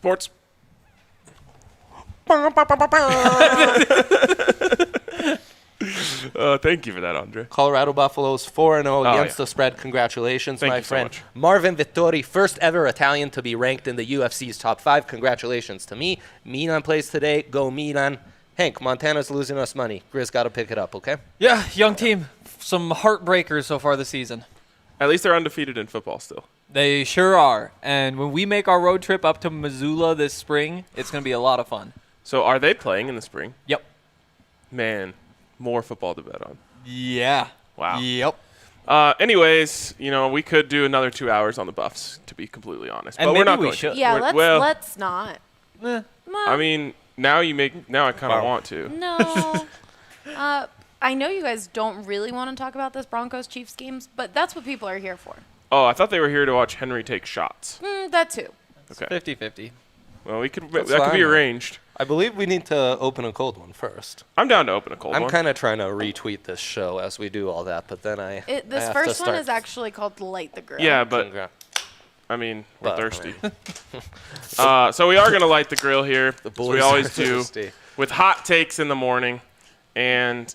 Sports. Thank you for that, Andre. Colorado Buffaloes 4-0 against the spread. Congratulations, Thank my you so friend. much. Marvin Vittori, first ever Italian to be ranked in the UFC's top 5. Congratulations to me. Milan plays today. Go Milan. Hank, Montana's losing us money. Grizz got to pick it up, okay? Yeah, young team. Some heartbreakers so far this season. At least they're undefeated in football still. They sure are. And when we make our road trip up to Missoula this spring, it's going to be a lot of fun. So are they playing in the spring? Yep. Man, more football to bet on. Yeah. Wow. Yep. Anyways, we could do another 2 hours on the Buffs, to be completely honest. And but we're maybe not we going should. to. Yeah, Well, let's not. I mean, now I kind of want to. No. I know you guys don't really want to talk about this Broncos Chiefs games, but that's what people are here for. Oh, I thought they were here to watch Henry take shots. That too. Okay. 50-50. Well, that could fine. be arranged. I believe we need to open a cold one first. I'm down to open a cold I'm one. kind of trying to retweet this show as we do all that, but then This first one is actually called Light the Grill. Yeah, but I mean, we're But, thirsty. So we are going to light the grill here, as we always do, thirsty. with hot takes in the morning. And,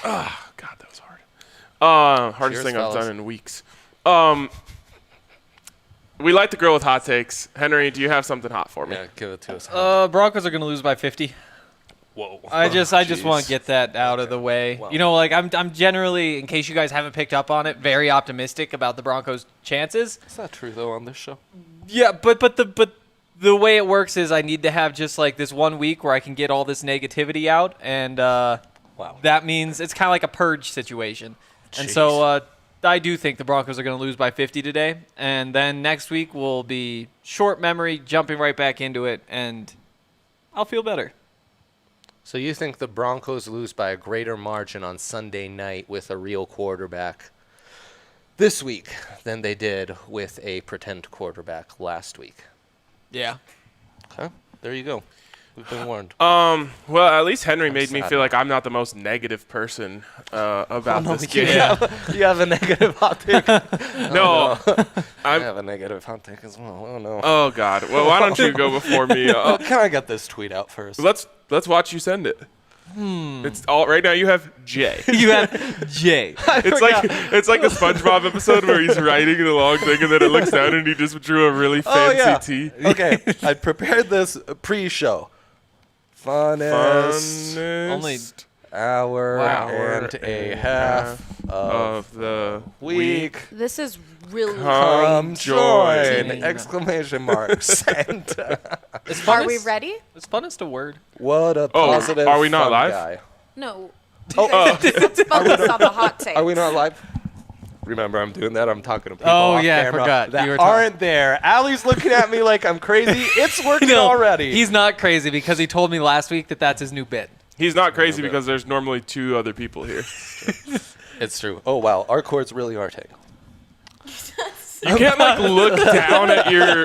God, that was hard. Hardest Cheers, thing fellas. I've done in weeks. We light the grill with hot takes. Henry, do you have something hot for me? Yeah, give it to us. Broncos are going to lose by 50. Whoa. I just Jeez. want to get that out of the way. Well. I'm generally, in case you guys haven't picked up on it, very optimistic about the Broncos' chances. Is that true, though, on this show? Yeah, but the way it works is I need to have just like this 1 week where I can get all this negativity out, and that means it's kind of like a purge situation. And so I do think the Broncos are going to lose by 50 today, and then next week will be short memory, jumping right back into it, and I'll feel better. So you think the Broncos lose by a greater margin on Sunday night with a real quarterback this week than they did with a pretend quarterback last week? Yeah. Okay, there you go. We've been warned. Well, at least Henry made me sad feel like I'm not the most negative person about this you game. you have a negative hot take. No. I have a negative hot take as well. Oh, no. Oh, God. Well, why don't you go before me? Can I get this tweet out first? Let's watch you send it. It's all right now. You have J. You have Jay. It's like the SpongeBob episode where he's writing the long thing and then it looks down and he just drew a really fancy T. Okay, I prepared this pre-show. Funnest Only hour and a half of the week. This is really Come join! Join. Exclamation mark. Sent. Are we ready? Is funnest a word? What a positive are we not fun live? guy. No. Oh, Let's focus on the hot takes. are we not live? Remember, I'm doing that. I'm talking to people Oh, off yeah, I camera forgot. that You were talking- aren't there. Allie's looking at me like I'm crazy. It's working No, already. He's not crazy because he told me last week that that's his new bit. He's not crazy because there's normally 2 other people here. It's true. Oh, wow. Our chords really are tangled. You can't look down at your.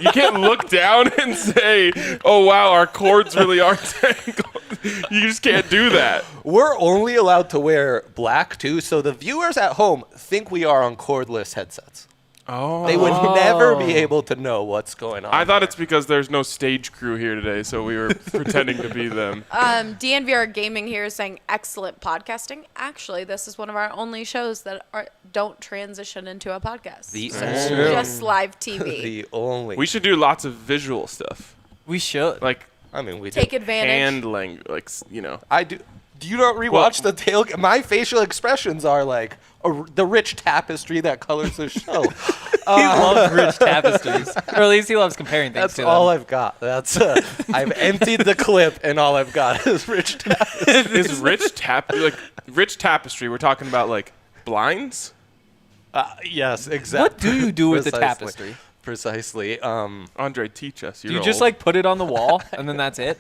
You can't look down and say, "Oh wow, our cords really are tangled." You just can't do that. We're only allowed to wear black, too, so the viewers at home think we are on cordless headsets. Oh. They would never be able to know what's going on. I thought it's because there's no stage crew here today, so we were pretending to be them. DNVR Gaming here is saying excellent podcasting. Actually, this is one of our only shows that don't transition into a podcast. Just live TV. The only. We should do lots of visual stuff, We should. like I mean, we Take do. advantage. hand language, like I do. Do you not rewatch the tailgate? My facial expressions are like the rich tapestry that colors the show. He loves rich tapestries. Or at least he loves comparing things That's to all them. I've got. That's I've emptied the clip, and all I've got is rich tapestry. Is rich tapestry? We're talking about like blinds. Yes, exactly. What do you do with the Precisely. tapestry? Precisely. Andre, teach us. Do you just like put it on the wall and then that's it?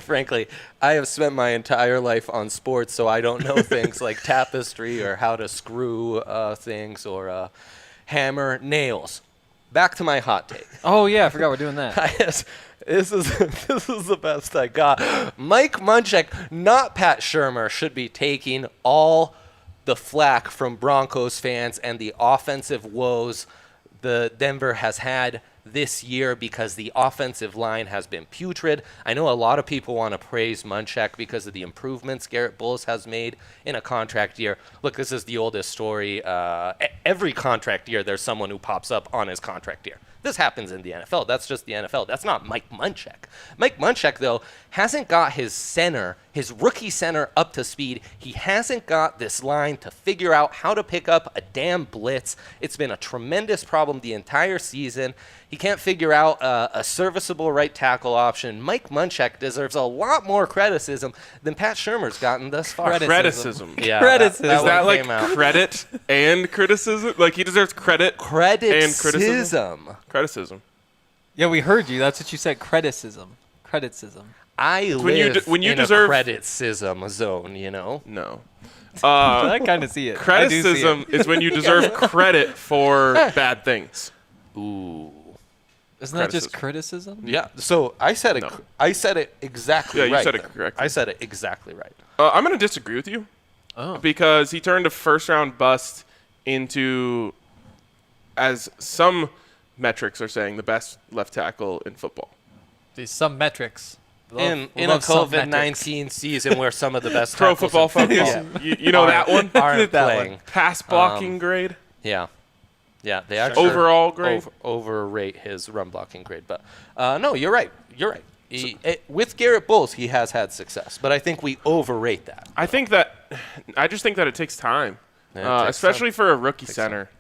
Frankly, I have spent my entire life on sports, so I don't know things like tapestry or how to screw things or hammer nails. Back to my hot take. Oh, yeah, I forgot we're doing that. This is the best I got. Mike Munchak, not Pat Shurmur, should be taking all the flack from Broncos fans and the offensive woes the Denver has had this year because the offensive line has been putrid. I know a lot of people want to praise Munchak because of the improvements Garrett Bowles has made in a contract year. Look, this is the oldest story. Every contract year, there's someone who pops up on his contract year. This happens in the NFL. That's just the NFL. That's not Mike Munchak. Mike Munchak, though, hasn't got his rookie center up to speed. He hasn't got this line to figure out how to pick up a damn blitz. It's been a tremendous problem the entire season. He can't figure out a serviceable right tackle option. Mike Munchak deserves a lot more criticism than Pat Shurmur's gotten thus far. Criticism. Yeah. Criticism. Is that like credit and criticism? Like he deserves credit and criticism? Criticism. Yeah, we heard you. That's what you said. Criticism. I live when you in deserve a criticism zone, you know? No. I kind of see it. Criticism is when you deserve credit for bad things. Ooh. Isn't that just criticism? Yeah. So I said it. I said it exactly right. Yeah, you said it then. correctly. I said it exactly right. I'm going to disagree with you because he turned a first-round bust into, as some metrics are saying, the best left tackle in football. These some metrics. In a COVID-19 season where some of the best Pro tackles Football in Focus. football You know that one? aren't That playing. one. Pass blocking grade. Yeah. Yeah, they actually Overall grade? overrate his run blocking grade. But no, you're right. With Garrett Bowles, he has had success, but I think we overrate that. I just think that it takes time, Yeah, it takes especially time. for a rookie center.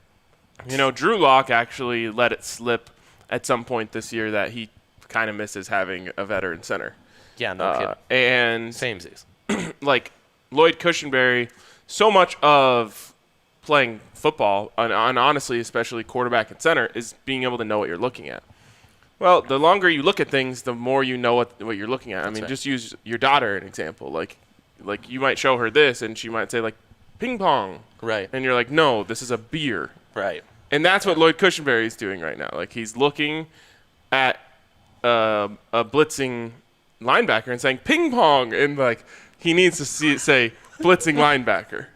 You know, Drew Lock actually let it slip at some point this year that he kind of misses having a veteran center. Yeah, no kidding. And Samesies. like Lloyd Cushenberry, so much of playing football, and honestly, especially quarterback and center, is being able to know what you're looking at. Well, the longer you look at things, the more you know what you're looking at. I mean, just use your daughter an example. Like you might show her this, and she might say like, ping pong. Right. And you're like, no, this is a beer. Right. And that's what Lloyd Cushenberry is doing right now. Like he's looking at a blitzing linebacker and saying ping pong, and like he needs to say blitzing linebacker.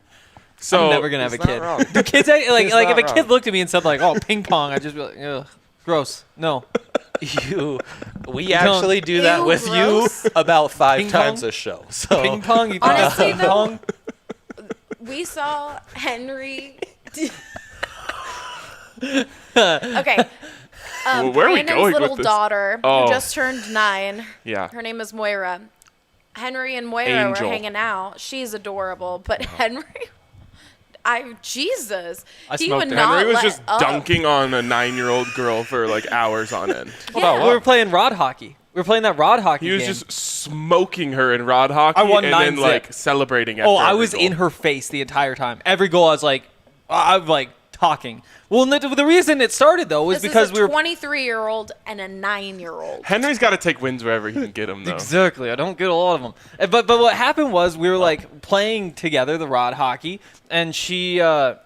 So I'm never gonna have a kid. wrong. Do kids like if a not kid wrong. looked at me and said like, "Oh, ping pong," I'd just be like, "Ugh, gross." No. We actually do that Ew, with gross. you about 5 Ping times pong? a show. So Ping pong. You Honestly, ping though- pong. We saw Henry. Okay. Well, where are we Brandon's going with little this? daughter, Oh. who just turned 9. Yeah. Her name is Moira. Henry and Moira Angel. were hanging out. She's adorable, but Henry, Jesus, I he smoked would it. not Henry was let just up. dunking on a 9-year-old girl for like hours on end. Yeah. We were playing rod hockey. We were playing that rod hockey He was game. just smoking her in rod hockey I won and 9 then zip. like celebrating after Oh, I every was goal. in her face the entire time. Every goal, I was like talking. Well, the reason it started though was This because is we a were 23-year-old and a 9-year-old. Henry's got to take wins wherever he can get them, though. Exactly. I don't get a lot of them. But what happened was we were like playing together the rod hockey, and she it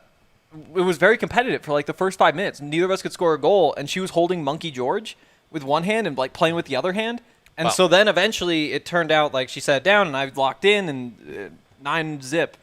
was very competitive for like the first 5 minutes. Neither of us could score a goal, and she was holding Monkey George with one hand and like playing with the other hand. And so then eventually it turned out like she sat down and I locked in and 9-zip,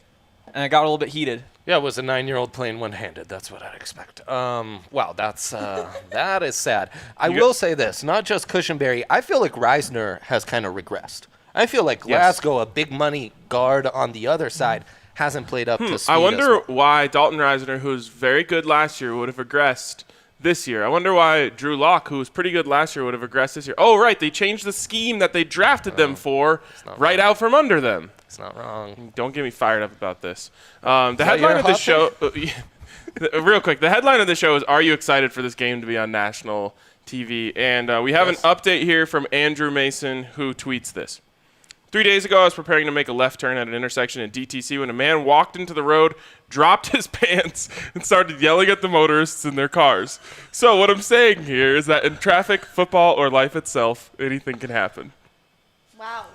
and it got a little bit heated. yeah, it was a 9-year-old playing one-handed. That's what I'd expect. Wow, that's that is sad. I will say this: not just Cushenberry. I feel like Reisner has kind of regressed. I feel like Glasgow, a big money guard on the other side, hasn't played up to speed. I as wonder well. why Dalton Reisner, who was very good last year, would have regressed this year. I wonder why Drew Lock, who was pretty good last year, would have regressed this year. Oh, right. They changed the scheme that they drafted them for right out from under them. It's not wrong. Don't get me fired up about this. The that headline your of the hot show, real quick, the headline of the show is, "Are you excited for this game to be on national TV?" And we have an update here from Andrew Mason, who tweets this. 3 days ago, I was preparing to make a left turn at an intersection in DTC when a man walked into the road, dropped his pants, and started yelling at the motorists in their cars. So what I'm saying here is that in traffic, football, or life itself, anything can happen. Wow.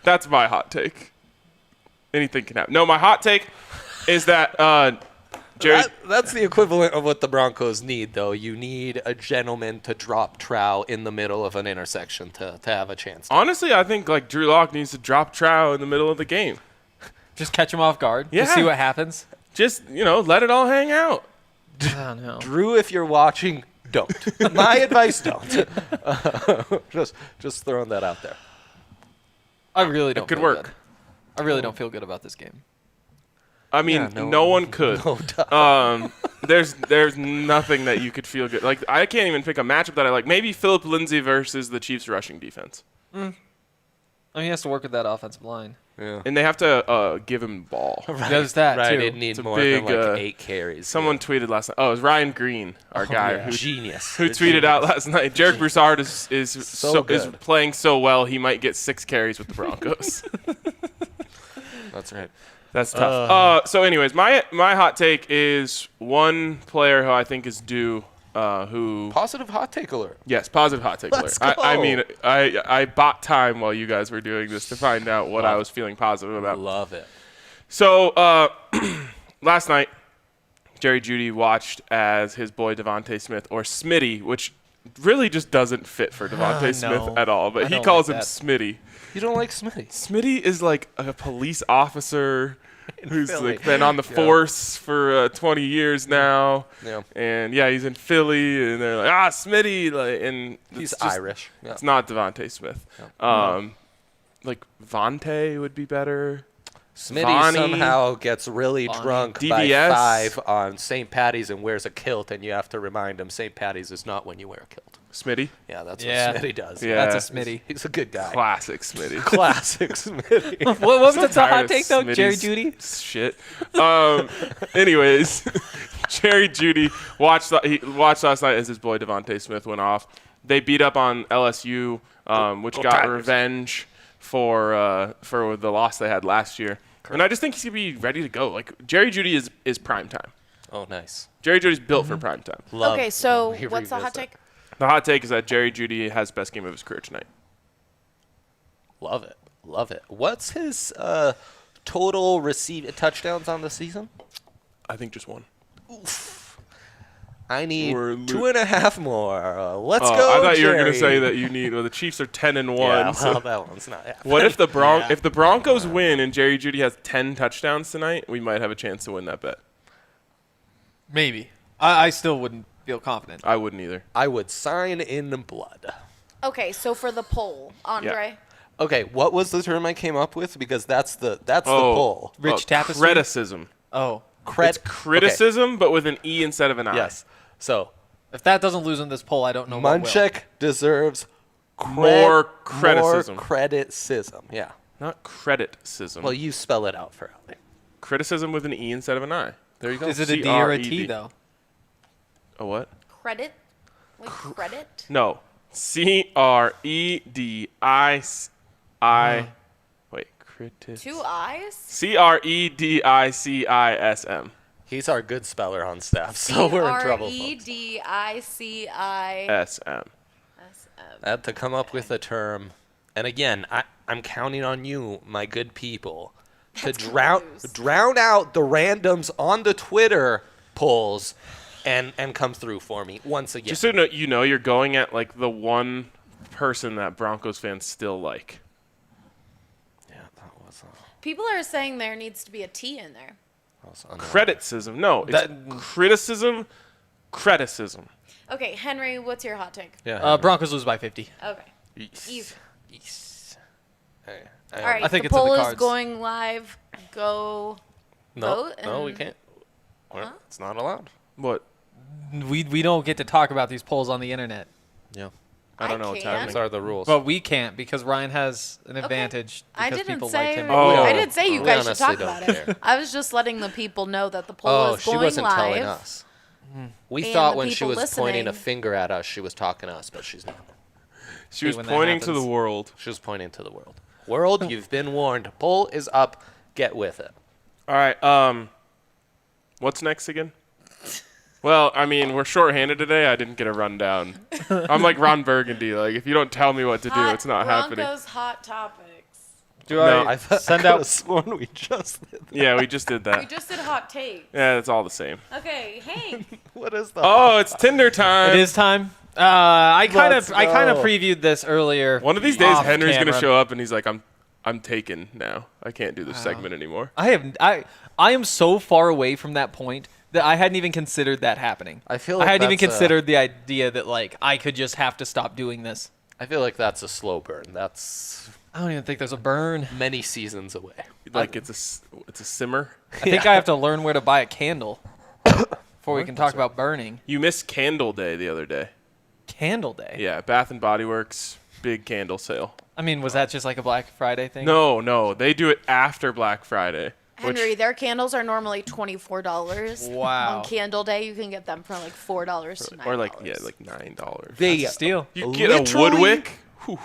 That's my hot take. Anything can happen. No, my hot take is that Jerry. That's the equivalent of what the Broncos need, though. You need a gentleman to drop trow in the middle of an intersection to have a chance. Honestly, I think like Drew Lock needs to drop trow in the middle of the game. Just catch him off guard. Yeah. Just see what happens. Just, let it all hang out. I don't know. Drew, if you're watching, don't. My advice, don't. Just throwing that out there. I really don't. It could feel work. good. I really don't feel good about this game. I mean, Yeah, no one could. No, There's nothing that you could feel good. Like, I can't even pick a matchup that I like. Maybe Phillip Lindsay versus the Chiefs rushing defense. I mean, he has to work with that offensive line. yeah. And they have to give him the ball. There's that Right, too. it needs It's a more big, than like 8 carries. Someone tweeted last night. Oh, it was Ryan Green, our guy, yeah. who Genius. who tweeted out last night. Jarek Broussard is is good. playing so well he might get 6 carries with the Broncos. That's right. That's tough. So, anyways, my hot take is one player who I think is due. Who? Positive hot take alert. Yes, positive hot take Let's alert. go. I mean, I bought time while you guys were doing this to find out what I was feeling positive about. Love it. So last night, Jerry Jeudy watched as his boy Devontae Smith, or Smitty, which really just doesn't fit for Devontae Smith no. at all, but I he don't calls like him that. Smitty. You don't like Smitty? Smitty is like a police officer who's Philly. like been on the force for 20 years now. Yeah. And yeah, he's in Philly, and they're like, Smitty, like, and He's it's just- Irish. Yeah. It's not Devontae Smith. Like Vontae would be better. Smitty Vonnie. somehow gets really drunk by DBS. 5 on St. Patty's and wears a kilt, and you have to remind him St. Patty's is not when you wear a kilt. Smitty, Yeah, that's Yeah. what Smitty does. Yeah. That's a Smitty. He's a good guy. classic Smitty. Classic Smitty. What was the Tired hot of take though? Jerry Smitty's Jeudy. Shit. Anyways, Jerry Jeudy watched last night as his boy Devontae Smith went off. They beat up on LSU, which got Tigers. revenge for the loss they had last year. And I just think he's gonna be ready to go. Like, Jerry Jeudy is prime time. Oh, nice. Jerry Jeudy's built for prime time. Love Okay, so when we what's the hot revisit. take? The hot take is that Jerry Jeudy has best game of his career tonight. Love it. Love it. What's his total touchdowns on the season? I think just one. I need We're 2.5 more. Let's go, I thought you were Jerry. gonna say that you need. Well, the Chiefs are 10-1. Yeah, so well, that one's not happening. what if the if the Broncos win and Jerry Jeudy has 10 touchdowns tonight? We might have a chance to win that bet. Maybe. I still wouldn't feel confident. I wouldn't either. I would sign in blood. Okay, so for the poll, Andre. Okay, what was the term I came up with? Because that's the poll. Rich tapestry? Criticism. Oh. It's criticism, but with an E instead of an I. Okay. Yes. So If that doesn't lose in this poll, I don't know what will. Munchak deserves More criticism. More criticism. Yeah. Not criticism. Well, you spell it out for me. Criticism with an E instead of an I. There you go. Is it a D or a T C-R-E-D. though? A what? Credit? Like credit? No. C-R-E-D-I-I. Wait. Criticism. 2 I's? C-R-E-D-I-C-I-S-M. He's our good speller on staff, so we're in trouble. Folks. R-E-D-I-C-I-S-M. S-M. I had to come up with a term. And again, I'm counting on you, my good people, to drown out the randoms on the Twitter polls and come through for me once again. Just so you know, you're going at like the one person that Broncos fans still like. Yeah, that was People are saying there needs to be a T in there. Criticism. No, it's criticism. Criticism. Okay, Henry, what's your hot take? Yeah. Broncos lose by 50. Okay. Easy. Hey, All right, I think the it's in the poll is cards. going live. Go No, vote. no, we and- can't. It's not allowed. What? We don't get to talk about these polls on the internet. Yeah. I don't know what's can. happening. Those are the rules. But we can't because Ryan has an advantage I because didn't people say. like him. Oh. I didn't say you We guys should honestly talk don't about it. care. I was just letting the people know that the poll Oh, is she going wasn't live. telling us. We And thought the when she people was pointing a listening. finger at us, she was talking to us, but she's not. She was when that pointing to the happens. world. She was pointing to the world. World, you've been warned. Poll is up. Get with it. All right. What's next again? Well, I mean, we're shorthanded today. I didn't get a rundown. I'm like Ron Burgundy. Like, if you don't tell me what to do, it's not happening. Broncos hot topics. Do No, I thought send I out? could've sworn we just did that. Yeah, we just did We that. just did hot takes. Yeah, it's all the same. Okay, Hank. What is that? Oh, it's Tinder time. It is time. I kind Let's of go. previewed this earlier. One of these days, off Henry's gonna camera. show up and he's like, I'm taken now. I can't do this segment anymore. I am so far away from that point I hadn't even considered that happening. I feel like I hadn't even that's considered the idea that like I could just have to stop doing this. I feel like that's a slow burn. That's I don't even think there's a burn. many seasons away. Like it's a simmer. I think I have to learn where to buy a candle before we can talk about burning. You missed Candle Day the other day. Candle Day? Yeah, Bath and Body Works big candle sale. I mean, was that just like a Black Friday thing? No, they do it after Black Friday. Henry, their candles are normally $24. Wow. On Candle Day, you can get them for like $4 to $9. Or like $9. They That's a steal. You get a Woodwick. Whew.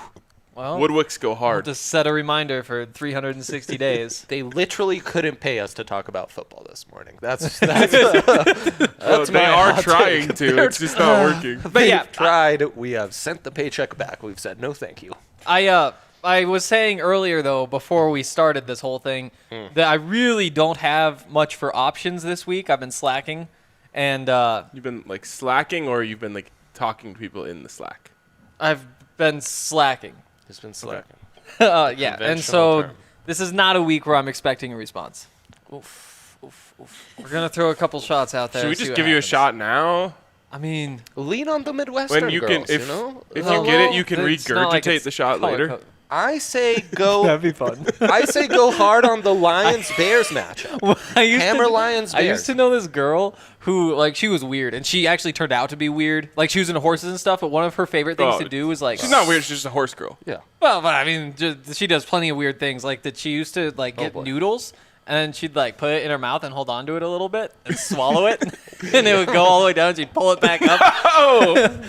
Well, Woodwicks go I'll hard. just set a reminder for 360 days. They literally couldn't pay us to talk about football this morning. That's They are trying to. It's just not working. But yeah, We've tried. We have sent the paycheck back. We've said no, thank you. I was saying earlier though, before we started this whole thing, that I really don't have much for options this week. I've been slacking, and You've been like slacking, or you've been like talking to people in the Slack. I've been slacking. It's been slacking. Yeah, and Conventional so term. this is not a week where I'm expecting a response. Oof, oof, oof. We're gonna throw a couple shots out there. Should we and see just what give you a happens. shot now? I mean, Lean on the Midwestern When you girls, can, if you know? if well, you get it, you can it's not like regurgitate it's the shot color later. code. I say go. be fun. I say go hard on the Lions-Bears matchup. Hammer Lions I Bears. used to know this girl who, like, she was weird, and she actually turned out to be weird. Like, she was into horses and stuff, but one of her favorite things to do was, like... She's not weird. She's just a horse girl. Yeah. Well, but I mean, she does plenty of weird things. Like, that she used to, like, get boy. noodles, and she'd, like, put it in her mouth and hold on to it a little bit and swallow it, and it would go all the way down, and she'd pull it back up. Oh.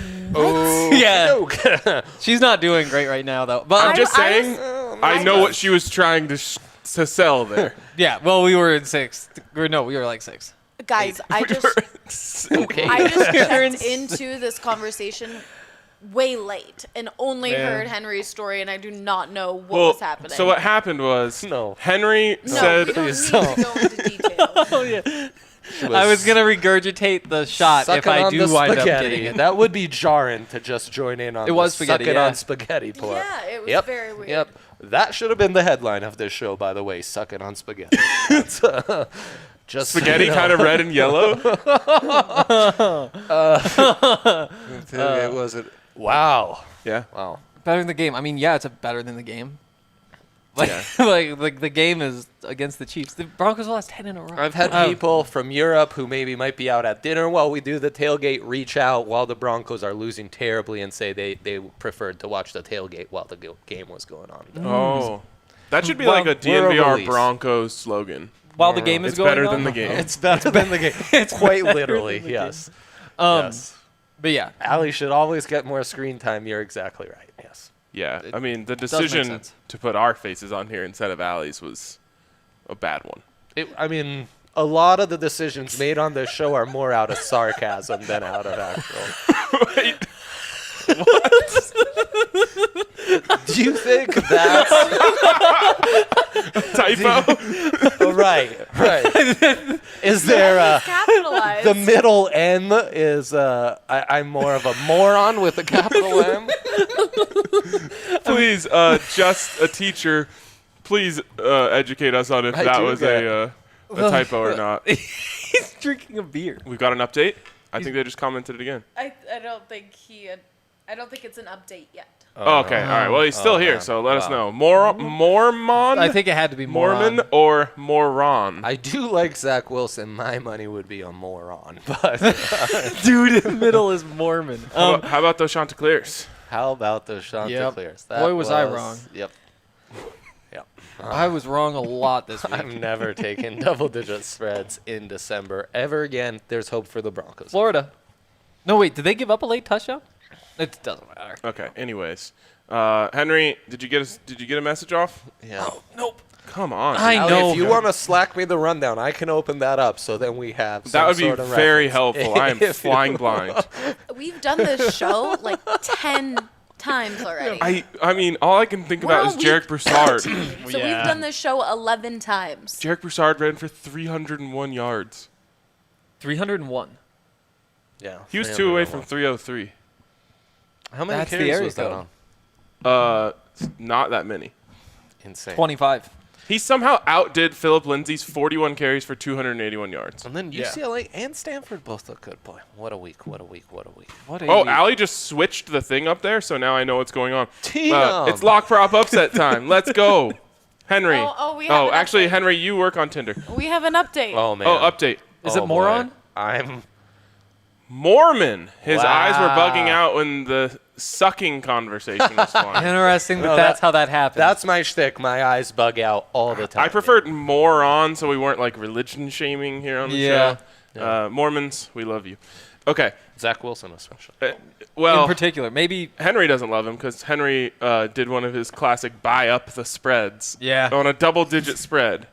Yeah. She's not doing great right now, though. But I'm just saying, I I know was- what she was trying to sell there. yeah, well, we were in sixth. Or, no, we were, like, six. Guys, I Okay. just checked into this conversation way late and only Man. heard Henry's story, and I do not know what Well, was happening. so what happened was No. Henry No, said, we don't need Please to don't. go into detail. Oh, yeah. I was going to regurgitate the shot if Sucking I on do the wind up spaghetti. getting it. That would be jarring to just join in on. It was the spaghetti, sucking yeah. on spaghetti part. Yeah, it was Yep. very weird. Yep. That should have been the headline of this show, by the way. Sucking on spaghetti. That's, just spaghetti kind of red and yellow. It wasn't. Wow. Yeah. Wow. Better than the game. I mean, yeah, it's better than the game. Like, Yeah. like the game is against the Chiefs. The Broncos lost 10 in a row. I've had people from Europe who maybe might be out at dinner while we do the tailgate reach out while the Broncos are losing terribly and say they preferred to watch the tailgate while the game was going on. Oh. That should be Well, like a we're a DNVR release. Broncos slogan. While the game is It's going better on. than the game. It's better than the game. It's quite literally, than the yes. Yes. But yeah, Allie should always get more screen time. You're exactly right. Yes. Yeah. I mean, the does make decision sense. to put our faces on here instead of Allie's was a bad one. I mean, a lot of the decisions made on this show are more out of sarcasm than out of actual. Wait. Do you think that's Typo? right? Right. Is there Capitalized. the middle M is I'm more of a moron with a capital M. Please, just a teacher, please educate us on if I that do was get- a typo or not. he's drinking a beer. We've got an update. I think they just commented it again. I don't think I don't think it's an update yet. Oh, okay, all right. Well, he's still here, man. so let us Wow. know. Mormon? I think it had to be Mormon moron. or moron? I do like Zach Wilson. My money would be a moron, but Dude in the middle is Mormon. How about those Chanticleers? how about those Chanticleers? Yep. Boy, was I wrong. Yep. Yep. I was wrong a lot this week. I'm never taking double-digit spreads in December ever again. There's hope for the Broncos. Florida. No, wait. Did they give up a late touchdown? It doesn't matter. Okay. Anyways, Henry, did you get a message off? Yeah. Nope. Come on. I dude. Allie, know. if you want to slack me the rundown, I can open that up so then we have That some would be sort of very reference. helpful. I am If you flying want. blind. We've done this show like 10 times already. I mean, all I can think We're about on is Jarek week Broussard. 13. So Yeah. we've done this show 11 times. Jarek Broussard ran for 301 yards. 301. Yeah. He was 2 away from 303. How many That's the carries area was that code. on? Not that many. Insane. 25. He somehow outdid Philip Lindsay's 41 carries for 281 yards. And then UCLA and Stanford both look good. Boy, what a week. Allie just switched the thing up there, so now I know what's going on. Damn. It's lock prop upset time. Let's go. Henry. We have an actually, update. Henry, you work on Tinder. We have an update. Oh, man. Oh, update. Is it moron? I'm... Mormon. His eyes were Wow. bugging out when the sucking conversation was flying. Interesting, but No, that's how that happened. That's my shtick. My eyes bug out all the time. I preferred moron, so we weren't like religion shaming here on the show. Mormons, we love you. Okay. Zach Wilson especially. Well, in particular, maybe Henry doesn't love him because Henry did one of his classic buy up the spreads. Yeah. On a double-digit spread.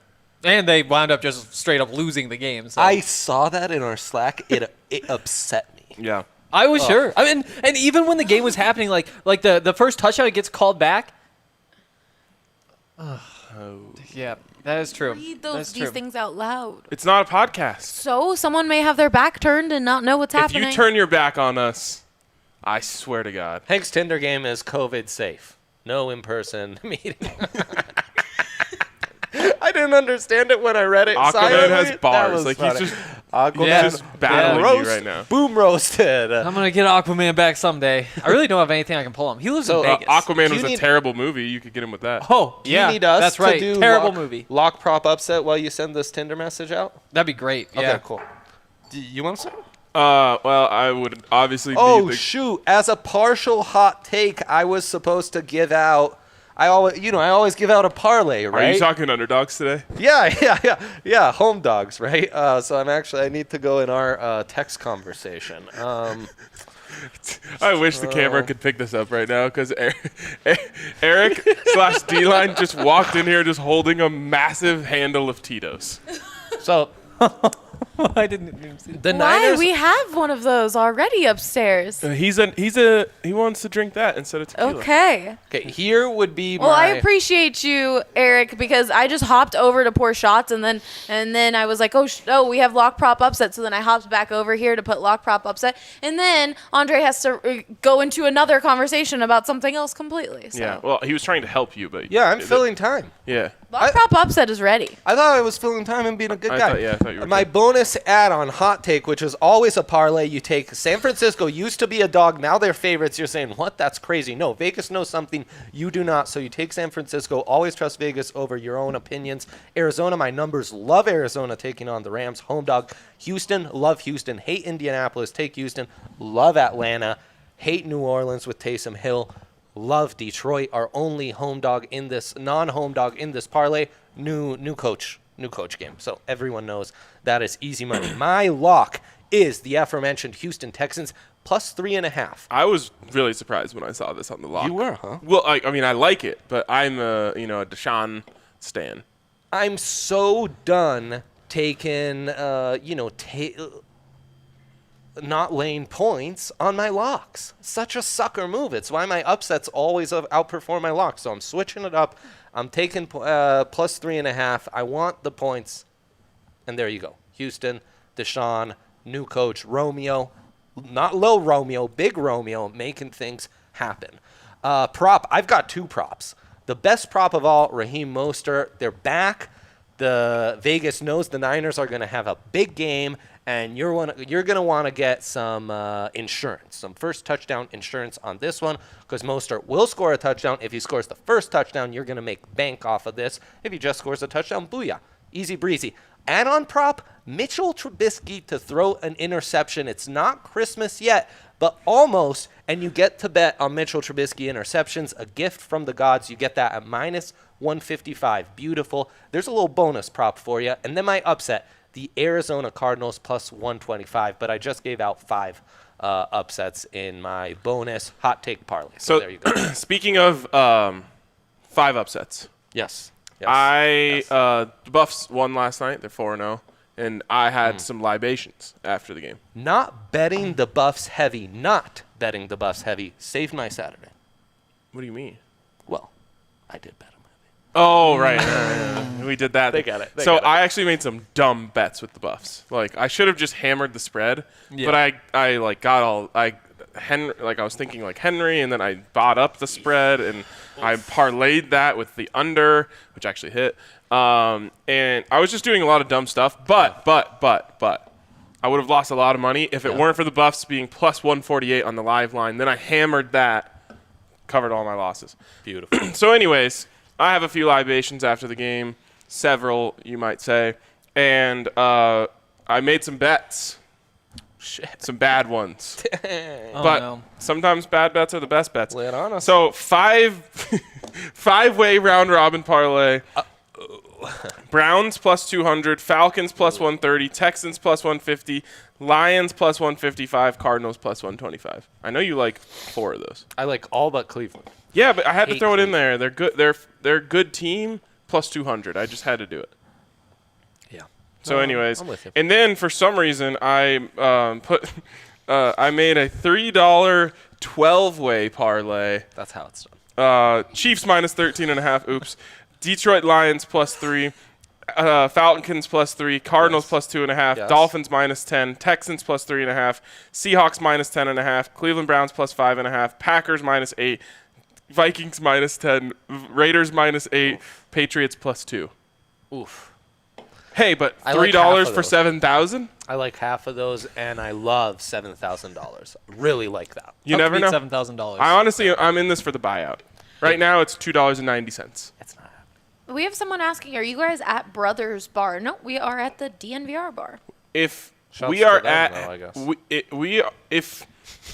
and they wound up just straight up losing the game. So. I saw that in our Slack. It upset me. Yeah. I was sure. I mean, and even when the game was happening, like the first touchdown gets called back. Yeah, that is true. Read That's these true. things out loud. It's not a podcast. So someone may have their back turned and not know what's happening. If you turn your back on us, I swear to God. Hank's Tinder game is COVID safe. No in-person meeting. I didn't understand it when I read it. Aquaman silently. has That bars. was Like, funny. he's just Aquaman just battling you roast, right now. Boom roasted. I'm gonna get Aquaman back someday. I really don't have anything I can pull him. He lives So, in Vegas. Aquaman Do was you a need- terrible movie. You could get him with that. Oh, Do you yeah, need us that's to right. do Terrible lock, movie. lock prop upset while you send this Tinder message out? That'd be great. Yeah. Okay, cool. Do you want to say? Well, I would obviously Oh, be the shoot. As a partial hot take, I was supposed to give out. I always give out a parlay, right? Are you talking underdogs today? Yeah. Home dogs, right? So I need to go in our text conversation. I wish the camera could pick this up right now because Eric / D-Line just walked in here just holding a massive handle of Tito's. So I didn't even see that. the Why? Niners. We have one of those already upstairs. He wants to drink that instead of tequila. Okay. Okay, here would be Well, my. I appreciate you, Eric, because I just hopped over to pour shots, and then I was like, oh, we have lock prop upset. So then I hopped back over here to put lock prop upset, and then Andre has to go into another conversation about something else completely. So. Yeah. Well, he was trying to help you, but Yeah, I'm filling time. Yeah. Lock prop upset is ready. I thought I was filling time and being a good guy. I thought you were My good. bonus add-on hot take, which is always a parlay. You take San Francisco used to be a dog, now they're favorites. You're saying, what? That's crazy. No, Vegas knows something you do not. So you take San Francisco. Always trust Vegas over your own opinions. Arizona, my numbers love Arizona taking on the Rams. Home dog. Houston, love Houston. Hate Indianapolis. Take Houston. Love Atlanta. Hate New Orleans with Taysom Hill. Love Detroit, our only home dog in this non-home dog in this parlay. New coach game. So everyone knows that is easy money. My lock is the aforementioned Houston Texans plus 3.5. I was really surprised when I saw this on the lock. You were, huh? Well, I mean, I like it, but I'm a Deshaun stan. I'm so done taking not laying points on my locks. Such a sucker move. It's why my upsets always outperform my locks. So I'm switching it up. I'm taking plus 3.5. I want the points. And there you go. Houston, Deshaun, new coach, Romeo. Not low Romeo, big Romeo, making things happen. Prop. I've got two props. The best prop of all, Raheem Mostert. They're back. The Vegas knows the Niners are going to have a big game, and you're going to want to get some insurance, some first touchdown insurance on this one, because Mostert will score a touchdown. If he scores the first touchdown, you're going to make bank off of this. If he just scores a touchdown, booyah. Easy breezy. Add-on prop, Mitchell Trubisky to throw an interception. It's not Christmas yet, but almost, and you get to bet on Mitchell Trubisky interceptions, a gift from the gods. You get that at minus 155. Beautiful. There's a little bonus prop for you. And then my upset, the Arizona Cardinals plus 125. But I just gave out 5 upsets in my bonus hot take parlay. So there you go. Speaking of 5 upsets, Yes. the Buffs won last night. They're 4-0. And I had some libations after the game. Not betting the Buffs heavy. Not betting the Buffs heavy saved my Saturday. What do you mean? Well, I did bet them heavy. Oh, right. We did that. They got it. So I actually made some dumb bets with the Buffs. Like, I should have just hammered the spread, but I Henry, like I was thinking like Henry, and then I bought up the spread, and I parlayed that with the under, which actually hit. And I was just doing a lot of dumb stuff, but I would have lost a lot of money if it weren't for the Buffs being plus 148 on the live line. Then I hammered that, covered all my losses. Beautiful. So anyways, I have a few libations after the game, several, you might say, and I made some bets. Shit. Some bad ones. Oh, But no. sometimes bad bets are the best bets. Lay it on us. So five-way round robin parlay. Browns plus 200, Falcons plus 130, Texans plus 150, Lions plus 155, Cardinals plus 125. I know you like 4 of those. I like all but Cleveland. Yeah, but I had to Hate throw it in there. They're good. They're a good team plus 200. I just had to do it. Yeah. So, anyways, I'm with you. and then for some reason I I made a $3 12-way parlay. That's how it's done. Chiefs minus 13.5. Oops. Detroit Lions plus 3. Falcons plus 3. Cardinals plus 2.5. Yes. Dolphins minus 10. Texans plus 3.5. Seahawks minus 10.5. Cleveland Browns plus 5.5. Packers minus 8. Vikings minus 10. Raiders minus 8. Patriots plus 2. Oof. Hey, but I like half $3 of for those. 7,000? I like half of those, and I love $7,000. Really like that. You never know. $7,000. I honestly, I'm in this for the buyout. Right now, it's $2.90. It's not. We have someone asking, are you guys at Brothers Bar? No, we are at the DNVR bar. If Shouts we to are them, at, though, I guess. if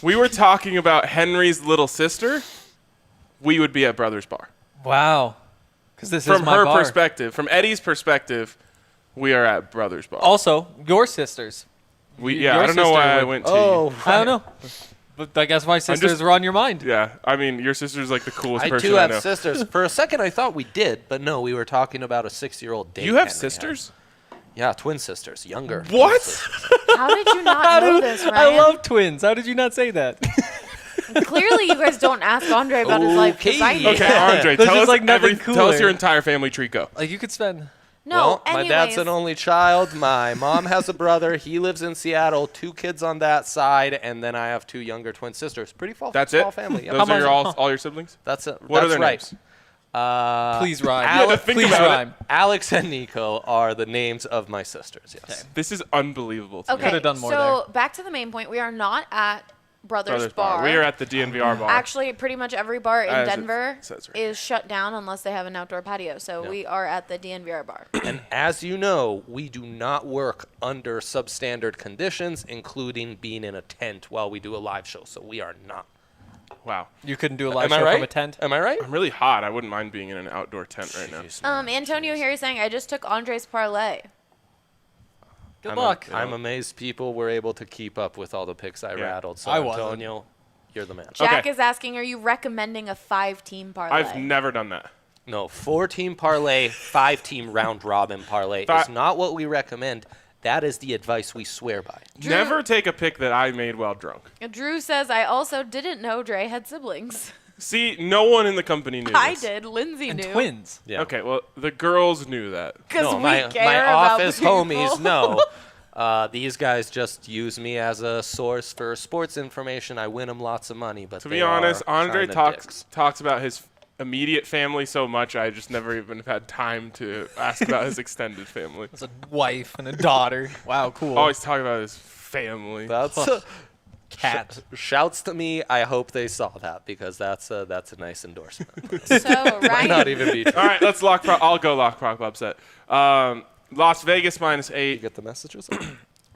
we were talking about Henry's little sister, we would be at Brothers Bar. Wow. Because this From is my her bar. perspective, from Eddie's perspective, we are at Brothers Bar. Also, your sisters. I your don't know why sister I would- went to. Oh, I don't know. But I guess my sisters were on your mind. Yeah, I mean, your sister's like the coolest I person too I have know. sisters. For a second, I thought we did, but no, we were talking about a 6-year-old date. You have Henry sisters? had. Yeah, twin sisters, younger. What? twin sisters. How did you not know this, Ryan? I love twins. How did you not say that? Clearly, you guys don't ask Andre about his life. 'Cause I do. Okay, Andre, There's tell just, us, like, nothing tell us cooler. your entire family tree go. Like, you could spend... No, Well, anyways. my dad's an only child. My mom has a brother. He lives in Seattle. 2 kids on that side, and then I have 2 younger twin sisters. Pretty small That's small it? family. Yep. Those are much- all your siblings? That's it. What That's are their right. names? Please rhyme. You had to think Please about it. rhyme. Alex and Nico are the names of my sisters. Yes. This is unbelievable to me. Okay, Coulda done more so back to the main point. We are not at Brothers Bar. We are at the DNVR bar. Actually, pretty much every bar in As it Denver says right is shut down unless they have an outdoor patio. So we are at the DNVR bar. And as you know, we do not work under substandard conditions, including being in a tent while we do a live show. So we are not. Wow. You couldn't do a live Am I show right? from a tent. Am I right? I'm really hot. I wouldn't mind being in an outdoor tent right now. Jeez, Antonio here is saying, I just took Andre's parlay. Good I'm luck. a- I'm amazed people were able to keep up with all the picks I rattled. So I wasn't. Antonio, you're the man. Jack Okay. is asking, are you recommending a 5-team parlay? I've never done that. No, 4-team parlay, 5-team round robin parlay is not what we recommend. That is the advice we swear by. Drew- Never take a pick that I made while drunk. Drew says, I also didn't know Dre had siblings. See, no one in the company knew I this. did. Lindsay And knew. twins. Yeah. Okay, well, the girls knew that. Because No, we my care about office people. homies know. These guys just use me as a source for sports information. I win them lots of money, but To they be honest, are Andre China dicks. talks about his immediate family so much, I just never even had time to ask about his extended family. There's a wife and a daughter. Wow, cool. Always talk about his family. That's cat. shouts to me. I hope they saw that because that's a nice endorsement. So, Might not Ryan, even be true. All right, let's lock. I'll go lock prop upset. Las Vegas minus You 8. get the messages?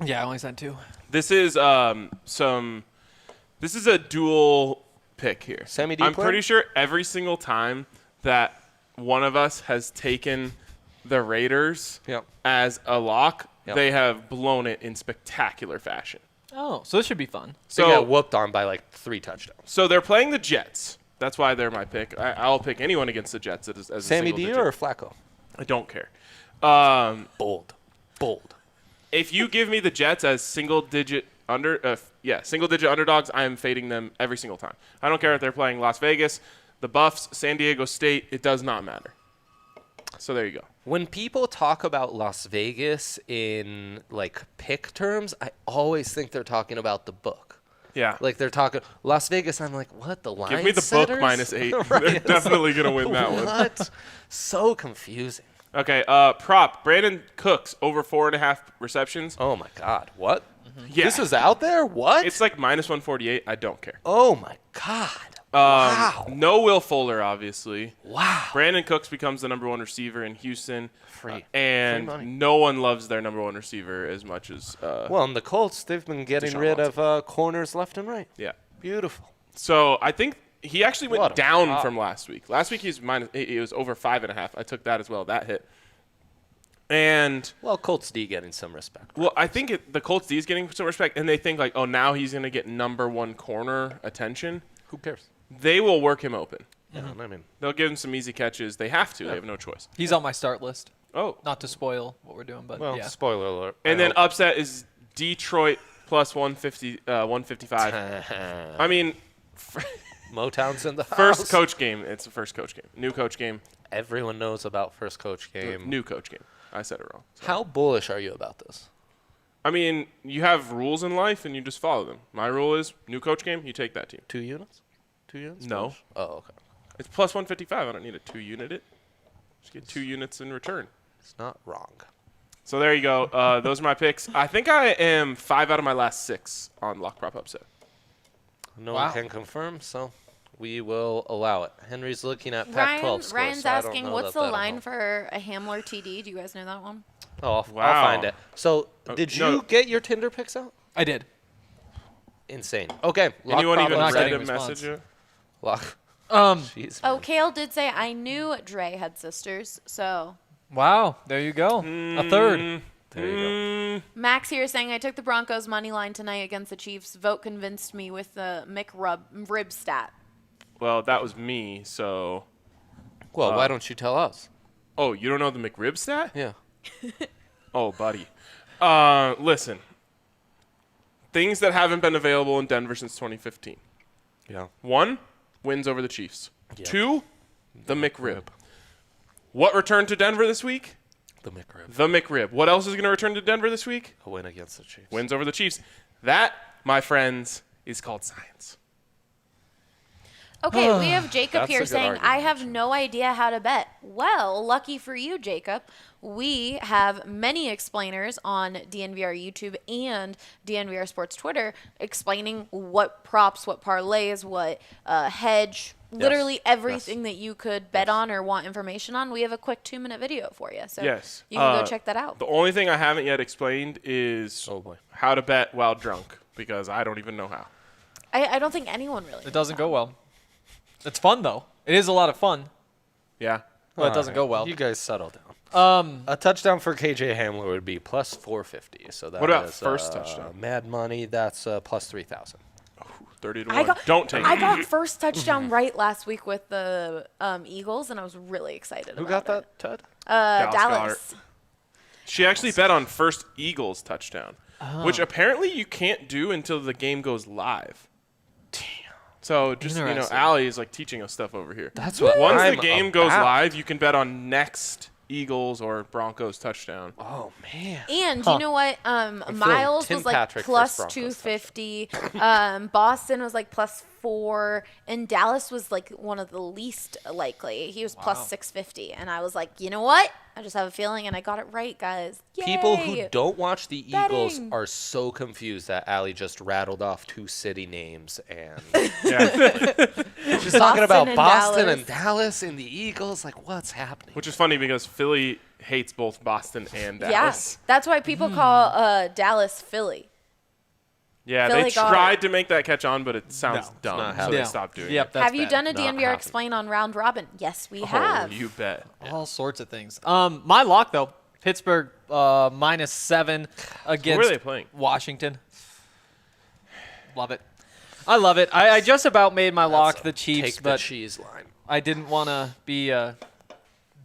Yeah, I only sent 2. This is This is a dual pick here. Sammy D I'm player? pretty sure every single time that one of us has taken the Raiders Yep. as a lock, Yep. they have blown it in spectacular fashion. Oh, so this should be fun. They got So, whooped on by like 3 touchdowns. so they're playing the Jets. That's why they're my pick. I'll pick anyone against the Jets as a Sammy single D digit. or Flacco? I don't care. Bold. If you give me the Jets as single digit underdogs, I am fading them every single time. I don't care if they're playing Las Vegas, the Buffs, San Diego State. It does not matter. So there you go. When people talk about Las Vegas in like pick terms, I always think they're talking about the book. Yeah. Like they're talking Las Vegas. I'm like, what? The line Give me the setters? book -8. Right. They're definitely going to win that one. What? So confusing. Okay, prop. Brandon Cooks, over 4.5 receptions. Oh, my God. What? Yeah. This is out there? What? It's like -148. I don't care. Oh, my God. Wow. No Will Fuller, obviously. Wow. Brandon Cooks becomes the #1 receiver in Houston. Free. And Free money. no one loves their #1 receiver as much as Well, and the Colts, they've been getting Deshaun rid of corners left and right. yeah. Beautiful. So I think he actually What went a down prop. from last week. Last week he was over 5.5. I took that as well. That hit. And Well, Colts D getting some respect. well, I think the Colts D is getting some respect, and they think like, oh, now he's going to get #1 corner attention. Who cares? They will work him open. Yeah, I mean, They'll give him some easy catches. They have to. They have no choice. He's on my start list. Oh, Not to spoil what we're doing, but well, yeah. spoiler alert. and then upset is Detroit plus 155. I mean, Motown's in the first house. coach game. It's the first coach game. New coach game. Everyone knows about first coach game. New coach game. I said it wrong. So. How bullish are you about this? I mean, you have rules in life, and you just follow them. My rule is new coach game. You take that team. 2 units? 2 units? No. bullish? Oh, okay. It's plus 155. I don't need a 2-unit it. Just get 2 units in return. It's not wrong. So there you go. Those are my picks. I think I am 5 out of my last 6 on lock prop upset. No Wow. one can confirm, so we will allow it. Henry's looking at Pac-12 scores. Ryan's so I don't asking, know what's that the that'll line help. for a Hamler TD? Do you guys know that one? Oh, I'll Wow. find it. So, did you no. get your Tinder pics out? I did. Insane. Okay. lock Anyone prop even not read getting a a response. message? Lock. Um. Jeez. Oh, Kale did say, I knew Dre had sisters, so. Wow. There you go. A third. There you go. Max here saying, I took the Broncos money line tonight against the Chiefs. Vote convinced me with the McRib stat. Well, that was me, so. Well, why don't you tell us? Oh, you don't know the McRib stat? Yeah. Oh, buddy. Listen. Things that haven't been available in Denver since 2015. Yeah. 1, wins over the Chiefs. Yep. 2, the McRib. What returned to Denver this week? The McRib. The McRib. What else is going to return to Denver this week? A win against the Chiefs. Wins over the Chiefs. That, my friends, is called science. Okay, we have Jacob That's a here good saying, argument, I have actually. no idea how to bet. Well, lucky for you, Jacob. We have many explainers on DNVR YouTube and DNVR Sports Twitter explaining what props, what parlays, what hedge, literally everything that you could bet on or want information on. We have a quick 2-minute video for you. So Yes. you can go check that out. The only thing I haven't yet explained is Oh, boy. how to bet while drunk, because I don't even know how. I don't think anyone really It doesn't go well. It's fun though. It is a lot of fun. Yeah. Well, it doesn't go well. You guys settle down. Um. A touchdown for KJ Hamler would be plus 450. So that What about is, first touchdown? Mad money. That's plus 3,000. 30 to 1. Don't take I it. got first touchdown right last week with the Eagles, and I was really excited Who about got it. that, Ted? Dallas. She actually bet on first Eagles touchdown, which apparently you can't do until the game goes live. Damn. So just, Interesting. Allie is like teaching us stuff over here. That's what Once I'm the game goes about. live, you can bet on next Eagles or Broncos touchdown. Oh, man. And you know what? Miles Tim was like Patrick plus versus Broncos 250. Boston was like plus 4. And Dallas was like one of the least likely. He was plus 650. And I was like, you know what? I just have a feeling, and I got it right, guys. Yay! People who don't watch the Eagles Betting. are so confused that Allie just rattled off 2 city names and Yeah. she's talking about and Boston Dallas. and Dallas and the Eagles. Like, what's happening? Which is funny because Philly hates both Boston and Yeah. Dallas. That's why people call Dallas Philly. Yeah, Philly they got tried it. to make that catch on, but it sounds not dumb, so happening. they Yeah. stopped doing Yep. it. That's Have you bad. done a Not DNVR happening. Explain on Round Robin? Yes, we Oh, have. you bet. All sorts of things. My lock though, Pittsburgh -7 against Who are they playing? Washington. Love it. I love it. I just about made my lock That's a the Chiefs, take the but cheese line. I didn't want to be a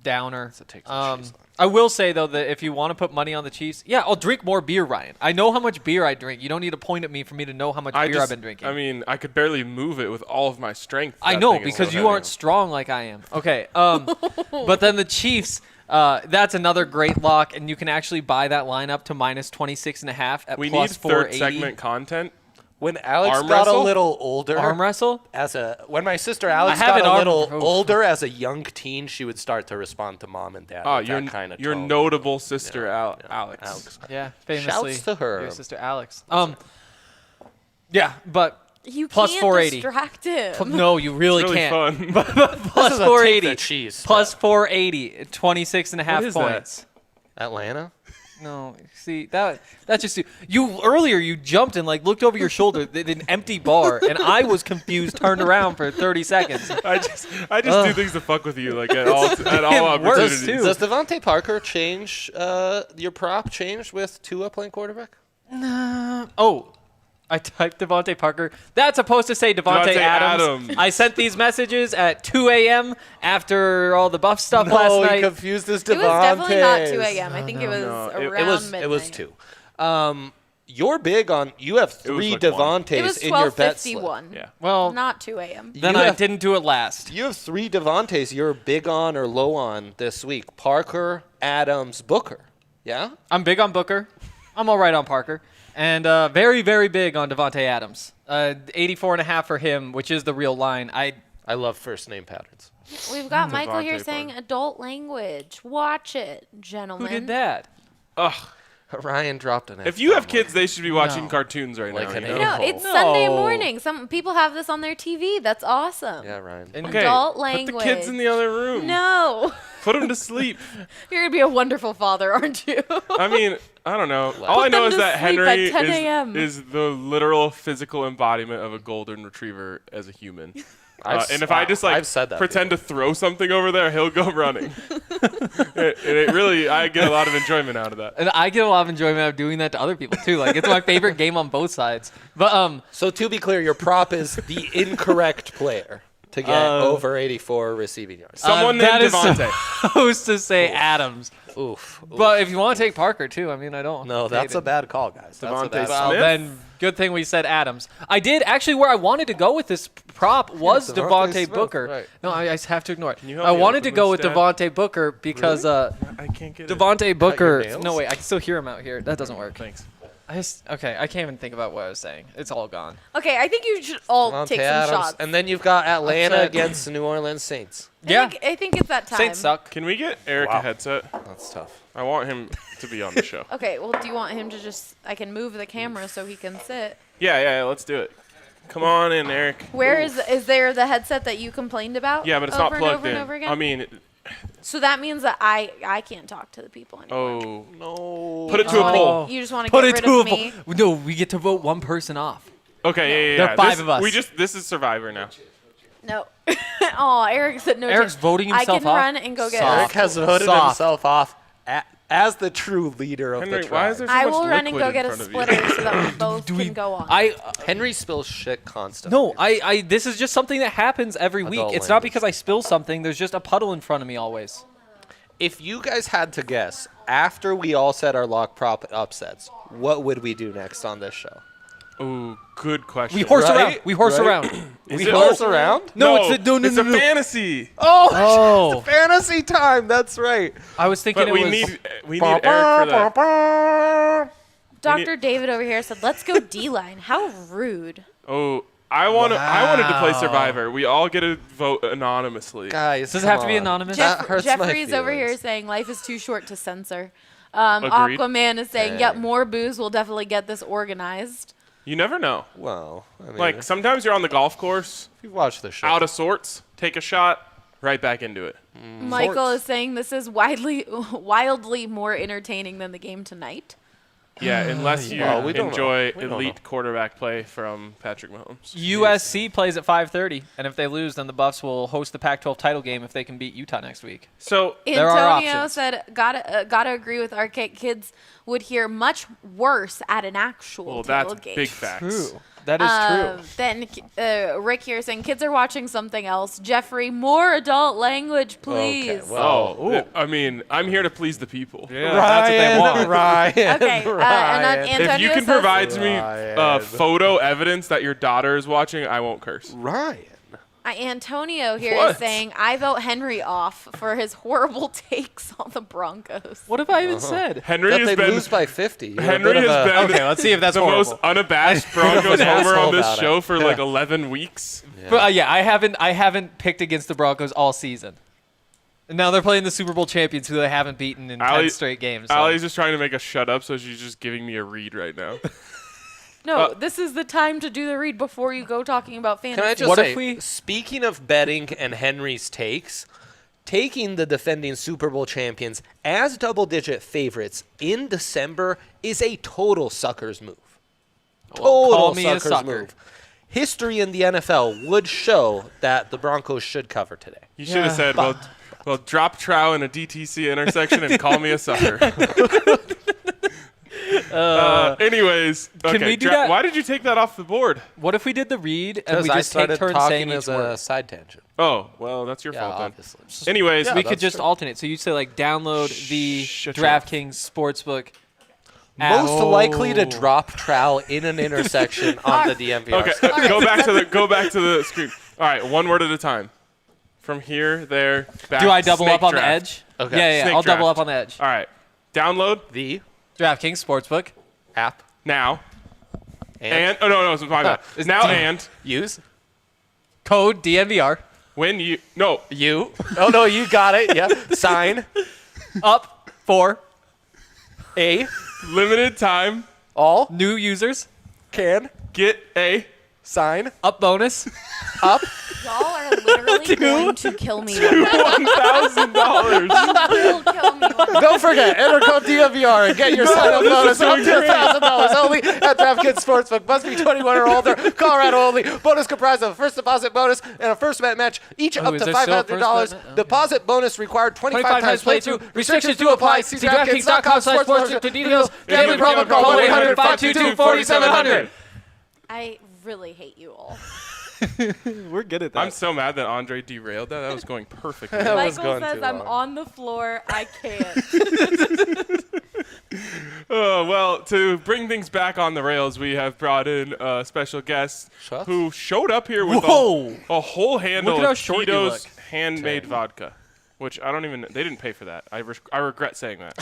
downer. a take the cheese line. I will say though that if you want to put money on the Chiefs, yeah, I'll drink more beer, Ryan. I know how much beer I drink. You don't need to point at me for me to know how much beer I've been drinking. I mean, I could barely move it with all of my strength. I That know thing is because so you heavy. aren't strong like I am. Okay. But then the Chiefs, that's another great lock, and you can actually buy that line up to -26.5 at We plus need third 480. segment content When Alex Arm got wrestle? a little older, Arm wrestle? when my sister Alex I have got an a arm- little Oof. older as a young teen, she would start to respond to mom and dad. Oh, with your that kind of your tone. notable sister, Yeah, Alex. Yeah, famously. Shouts to her. Your sister Alex. Yeah, but You Plus can't 480. distract him. no, you really, Really can't. fun. Plus This is a take 480. the cheese. Plus 480. 26 and a half What is that? points. Atlanta. No, see that just you earlier. You jumped and like looked over your shoulder at an empty bar, and I was confused. Turned around for 30 seconds. I just do things to fuck with you, like at all It opportunities. works, too. Does Devontae Parker change your prop change with Tua playing quarterback? Oh, I typed Devontae Parker. That's supposed to say Devontae Devontae Adams. Adams. I sent these messages at 2 a.m. after all the Buff stuff last he night. confused his It was definitely not 2 Devontaes. a.m. I think it was no. around midnight. It was 2. You're big on. You have 3 like 1. Devontaes It was in your bet slip. 12:51. Yeah. Well, Not 2 a.m. then You I have- didn't do it last. You have 3 Devontaes you're big on or low on this week. Parker, Adams, Booker. Yeah? I'm big on Booker. I'm all right on Parker. And very, very big on Devontae Adams. 84.5 for him, which is the real line. I love first name patterns. We've got Michael here Devontae saying Parker. adult language. Watch it, Who gentlemen. did that? Ugh. Ryan dropped an If you have F-bomb. kids, they should be watching No. cartoons right Like now. an You know? No, No. it's Sunday No. morning. Some people have this on their TV. That's awesome. Yeah, Ryan. And Okay, Adult put language. the kids in the other room. No. Put them to sleep. You're going to be a wonderful father, aren't you? I mean, I don't know. All I Put know them is to that sleep Henry at 10 a.m.. is the literal physical embodiment of a golden retriever as a human. And if I just I've said that pretend to throw something over there, he'll go running. it really, I get a lot of enjoyment out of that. And I get a lot of enjoyment out of doing that to other people, too. Like, it's my favorite game on both sides. But, So to be clear, your prop is the incorrect player to get over 84 receiving yards. Someone that named is Devontae. supposed to say Adams. Oof. But if you want to take Parker, too, I mean, I don't. No, that's hate a it. bad call, guys. That's a Devontae bad Smith? call. Well, then good thing we said Adams. I did actually where I wanted to go with this prop was Devontae Devontae Smith, Booker. right. No, I have to ignore it. you help I me wanted open to go this with stat? Devontae Booker because I can't get it. Devontae Booker. nails? No wait, I can still hear him out here. That doesn't work. Thanks. Okay, I can't even think about what I was saying. It's all gone. Okay, I think you should all Devontae take some Adams. shots. And then you've got Atlanta Upset. against the New Orleans Saints. I think it's that time. Saints suck. Can we get Eric a headset? That's tough. I want him to be on the show. Okay, well, do you want him to just... I can move the camera so he can sit. Yeah, let's do it. Come on in, Eric. Where is there the headset that you complained about? Yeah, but it's over not plugged and over in. And over again? I mean, So that means that I can't talk to the people anymore. oh, No. put it to a poll. You just want to Put get it rid to of a me? vote. No, we get to vote one person off. Okay, yeah. There are 5 This- of us. This is Survivor now. No. Oh, Eric said no. Eric's chance. voting himself I can off? run and go get Soft. Eric has voted Soft. himself off as the true leader of Henry, the why is tribe. there so I much will run and liquid go in get a front of you? splitter so that we both can go on. Henry spills shit constantly. No, this is just something that happens every week. Adult It's not language. because I spill something. There's just a puddle in front of me always. If you guys had to guess, after we all said our lock prop upsets, what would we do next on this show? Ooh, good question. We horse Right? around. We horse Right? around. Is We it- horse around? No, it's a it's a fantasy. Oh, Fantasy time, that's right. I was thinking But it we was. need Eric for that. Dr. David over here said, "Let's go D-line." How rude. Oh, I wanted to play Survivor. We all get a vote anonymously. Guys, Does it come have to be on. anonymous? That hurts my Jeffrey's over here feelings. saying life is too short to censor. Agreed. Aquaman is saying, "Yep, Dang. more booze will definitely get this organized." You never know. Well, I mean, Like sometimes you're on the golf course, if you watch the show. out of sorts, take a shot, right back into it. Michael Sorts. is saying this is wildly more entertaining than the game tonight. Yeah, unless you Well, we don't enjoy know. We don't elite know. quarterback play from Patrick Mahomes. USC plays at 5:30, and if they lose, then the Buffs will host the Pac-12 title game if they can beat Utah next week. So There are Antonio options. said, "Gotta agree with Arcade Kids would hear much worse at an actual well, that's tailgate." big facts. That is true. Then Rick here saying kids are watching something else. Jeffrey, more adult language, please. well- Oh, I mean, I'm here to please the people. Yeah, that's what they want. Ryan, Okay, and then Ryan. Antonio If you can says, provide me Ryan. photo evidence that your daughter is watching, I won't curse. Ryan. Antonio here is What? saying, I vote Henry off for his horrible takes on the Broncos. What have I even said? Henry That has they been lose by 50. You're a Henry bit of has a- been Okay, let's see if that's the horrible. most unabashed Broncos an homer asshole on this about show it. for like 11 weeks. But yeah, I haven't picked against the Broncos all season. And now they're playing the Super Bowl champions, who they haven't beaten in 10 straight games. So. Allie's just trying to make us shut up, so she's just giving me a read right now. No, this is the time to do the read before you go talking about fantasy. Can I just What say, if we- speaking of betting and Henry's takes, taking the defending Super Bowl champions as double-digit favorites in December is a total sucker's move. Call Total me a sucker's sucker. move. History in the NFL would show that the Broncos should cover today. You should have said, well, drop trow in a DTC intersection and call me a sucker. Anyways, okay, we do that? why did you take that off the board? What if we did the read and Because we I just take started turns saying talking each as word? a side tangent. Oh, well, that's your Yeah, fault then. obviously. Anyways, Yeah, We that's could just true. alternate. So you say like download the Shut DraftKings Sportsbook app. Most likely to drop trowel in an intersection on the DNVR. okay, go back to the screen. All right, one word at a time. From here, there, back. Do I double snake up on draft. the edge? Okay. Yeah, Snake I'll double draft. up on the edge. All right, download The DraftKings Sportsbook. app now. and And oh no, it's my bad. Is Now D- and use Code DNVR. when you no you. Oh no, you got it. Yeah. Sign Up for a limited time all new users. can get a sign Up bonus. up. Y'all are literally going to kill me. $1,000. Will kill me. Don't forget, enter code DNVR and get your sign-up bonus up to $1,000 only at DraftKings Sportsbook. Must be 21 or older. Colorado only. Bonus comprised of a first deposit bonus and a first bet match, each up is to there still a first $500. bet? Okay. Deposit bonus required 25 times playthrough. Restrictions do apply. See DraftKings.com/sportsbook for details. Gambling problem, call 1-800-522-4700. I really hate you all. We're good at that. I'm so mad that Andre derailed that. That was going perfectly. That was Michael going says too I'm long. on the floor. I can't. Well, to bring things back on the rails, we have brought in a special guest Shots? who showed up here with Whoa. a whole handle Look at how of short you Tito's look. handmade vodka, which I don't even. They didn't pay for that. I regret saying that.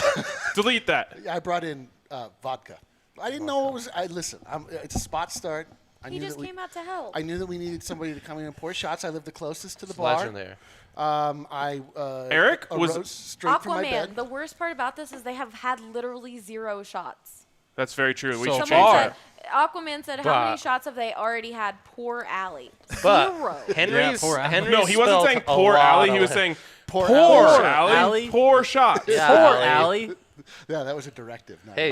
Delete that. I brought in vodka. I didn't know what was. Listen. It's a spot start. I He knew just that we- came out to help. I knew that we needed somebody to come in and pour shots. I lived the closest to the bar. Legendary. Eric was- arose straight from my Aquaman. bed. The worst part about this is they have had literally 0 shots. That's very true. We So should Someone change said, that. Aquaman said, how many But- shots have they already had? Poor Allie. But 0. Henry's, poor Allie. Henry's No, he wasn't spelled saying a poor lot Allie. of He was it. saying Poor poor Allie. Allie. Poor shots. Yeah, Poor Allie. Allie. Yeah, that was a directive. Not Hey,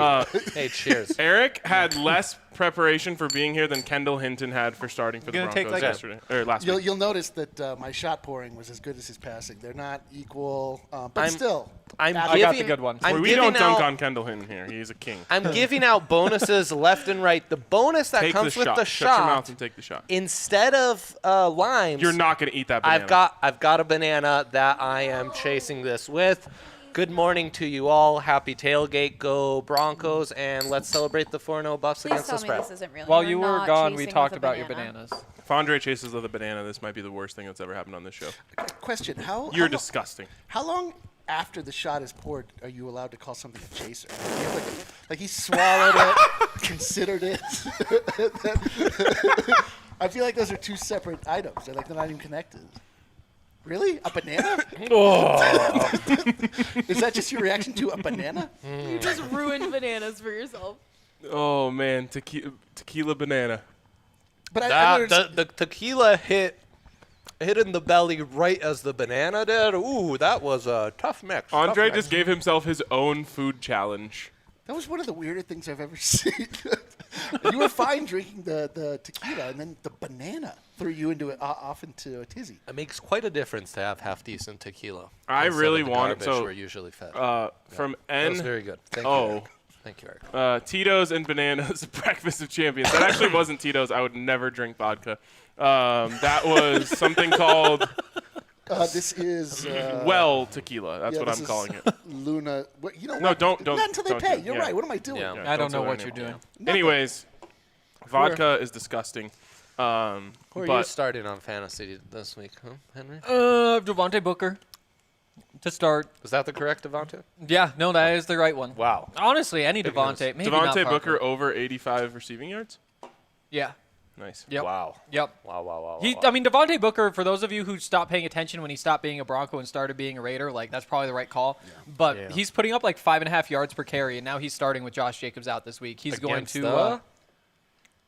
hey, cheers. Eric had less preparation for being here than Kendall Hinton had for starting for the Gonna take Broncos like a- yesterday or last You'll, week. you'll notice that my shot pouring was as good as his passing. They're not equal, but I'm- still. I'm I got giving, the good one. I'm we giving don't dunk out, on Kendall Hinton here. He's a king. I'm giving out bonuses left and right. The bonus that Take comes the with shot. the Shut your mouth shot, and take the shot. instead of limes, You're not gonna eat that banana. I've got a banana that I am chasing this with. Good morning to you all. Happy tailgate. Go Broncos, and let's celebrate the 4-0 Buffs Please against the tell me spread. this isn't real. While You're you were not gone, we chasing talked with a about your banana. bananas. If Andre chases with a banana, this might be the worst thing that's ever happened on this show. Question: You're how disgusting. How long after the shot is poured are you allowed to call something a chaser? You have like he swallowed it, considered it. I feel like those are two separate items. They're not even connected. Really? A banana? Is that just your reaction to a banana? You just ruined bananas for yourself. Oh man, tequila banana. But The tequila hit in the belly right as the banana did. Ooh, that was a tough mix. tough Andre mix. just gave himself his own food challenge. that was one of the weirder things I've ever seen. You were fine drinking the tequila, and then the banana threw you off into a tizzy. It makes quite a difference to have half decent tequila. I instead really of the want it. garbage So we're usually fed. from That was N. very good. Thank you. Oh. Eric. Thank you, Eric. Tito's and bananas, breakfast of champions. That actually wasn't Tito's. I would never drink vodka. That was something called This is well tequila. That's yeah, what this I'm is calling it. Luna. What, you know No, what? don't- Not until they don't pay. do it. You're Yeah. right. What am I doing? Yeah. I don't say know their what name. you're doing. Nothing. Anyways, vodka is disgusting. Who are you But starting on fantasy this week, huh, Henry? Devontae Booker to start. Was that the correct Devontae? Yeah, no, that is the right one. Wow. Honestly, any Big Devontae. Maybe not Devontae Parker. Booker over 85 receiving yards. Yeah. Nice. Yep. Wow. Yep. Wow. I mean, Devontae Booker, for those of you who stopped paying attention when he stopped being a Bronco and started being a Raider, like, that's probably the right call. Yeah. But he's putting up like 5.5 yards per carry, and now he's starting with Josh Jacobs out this week. He's going Against to the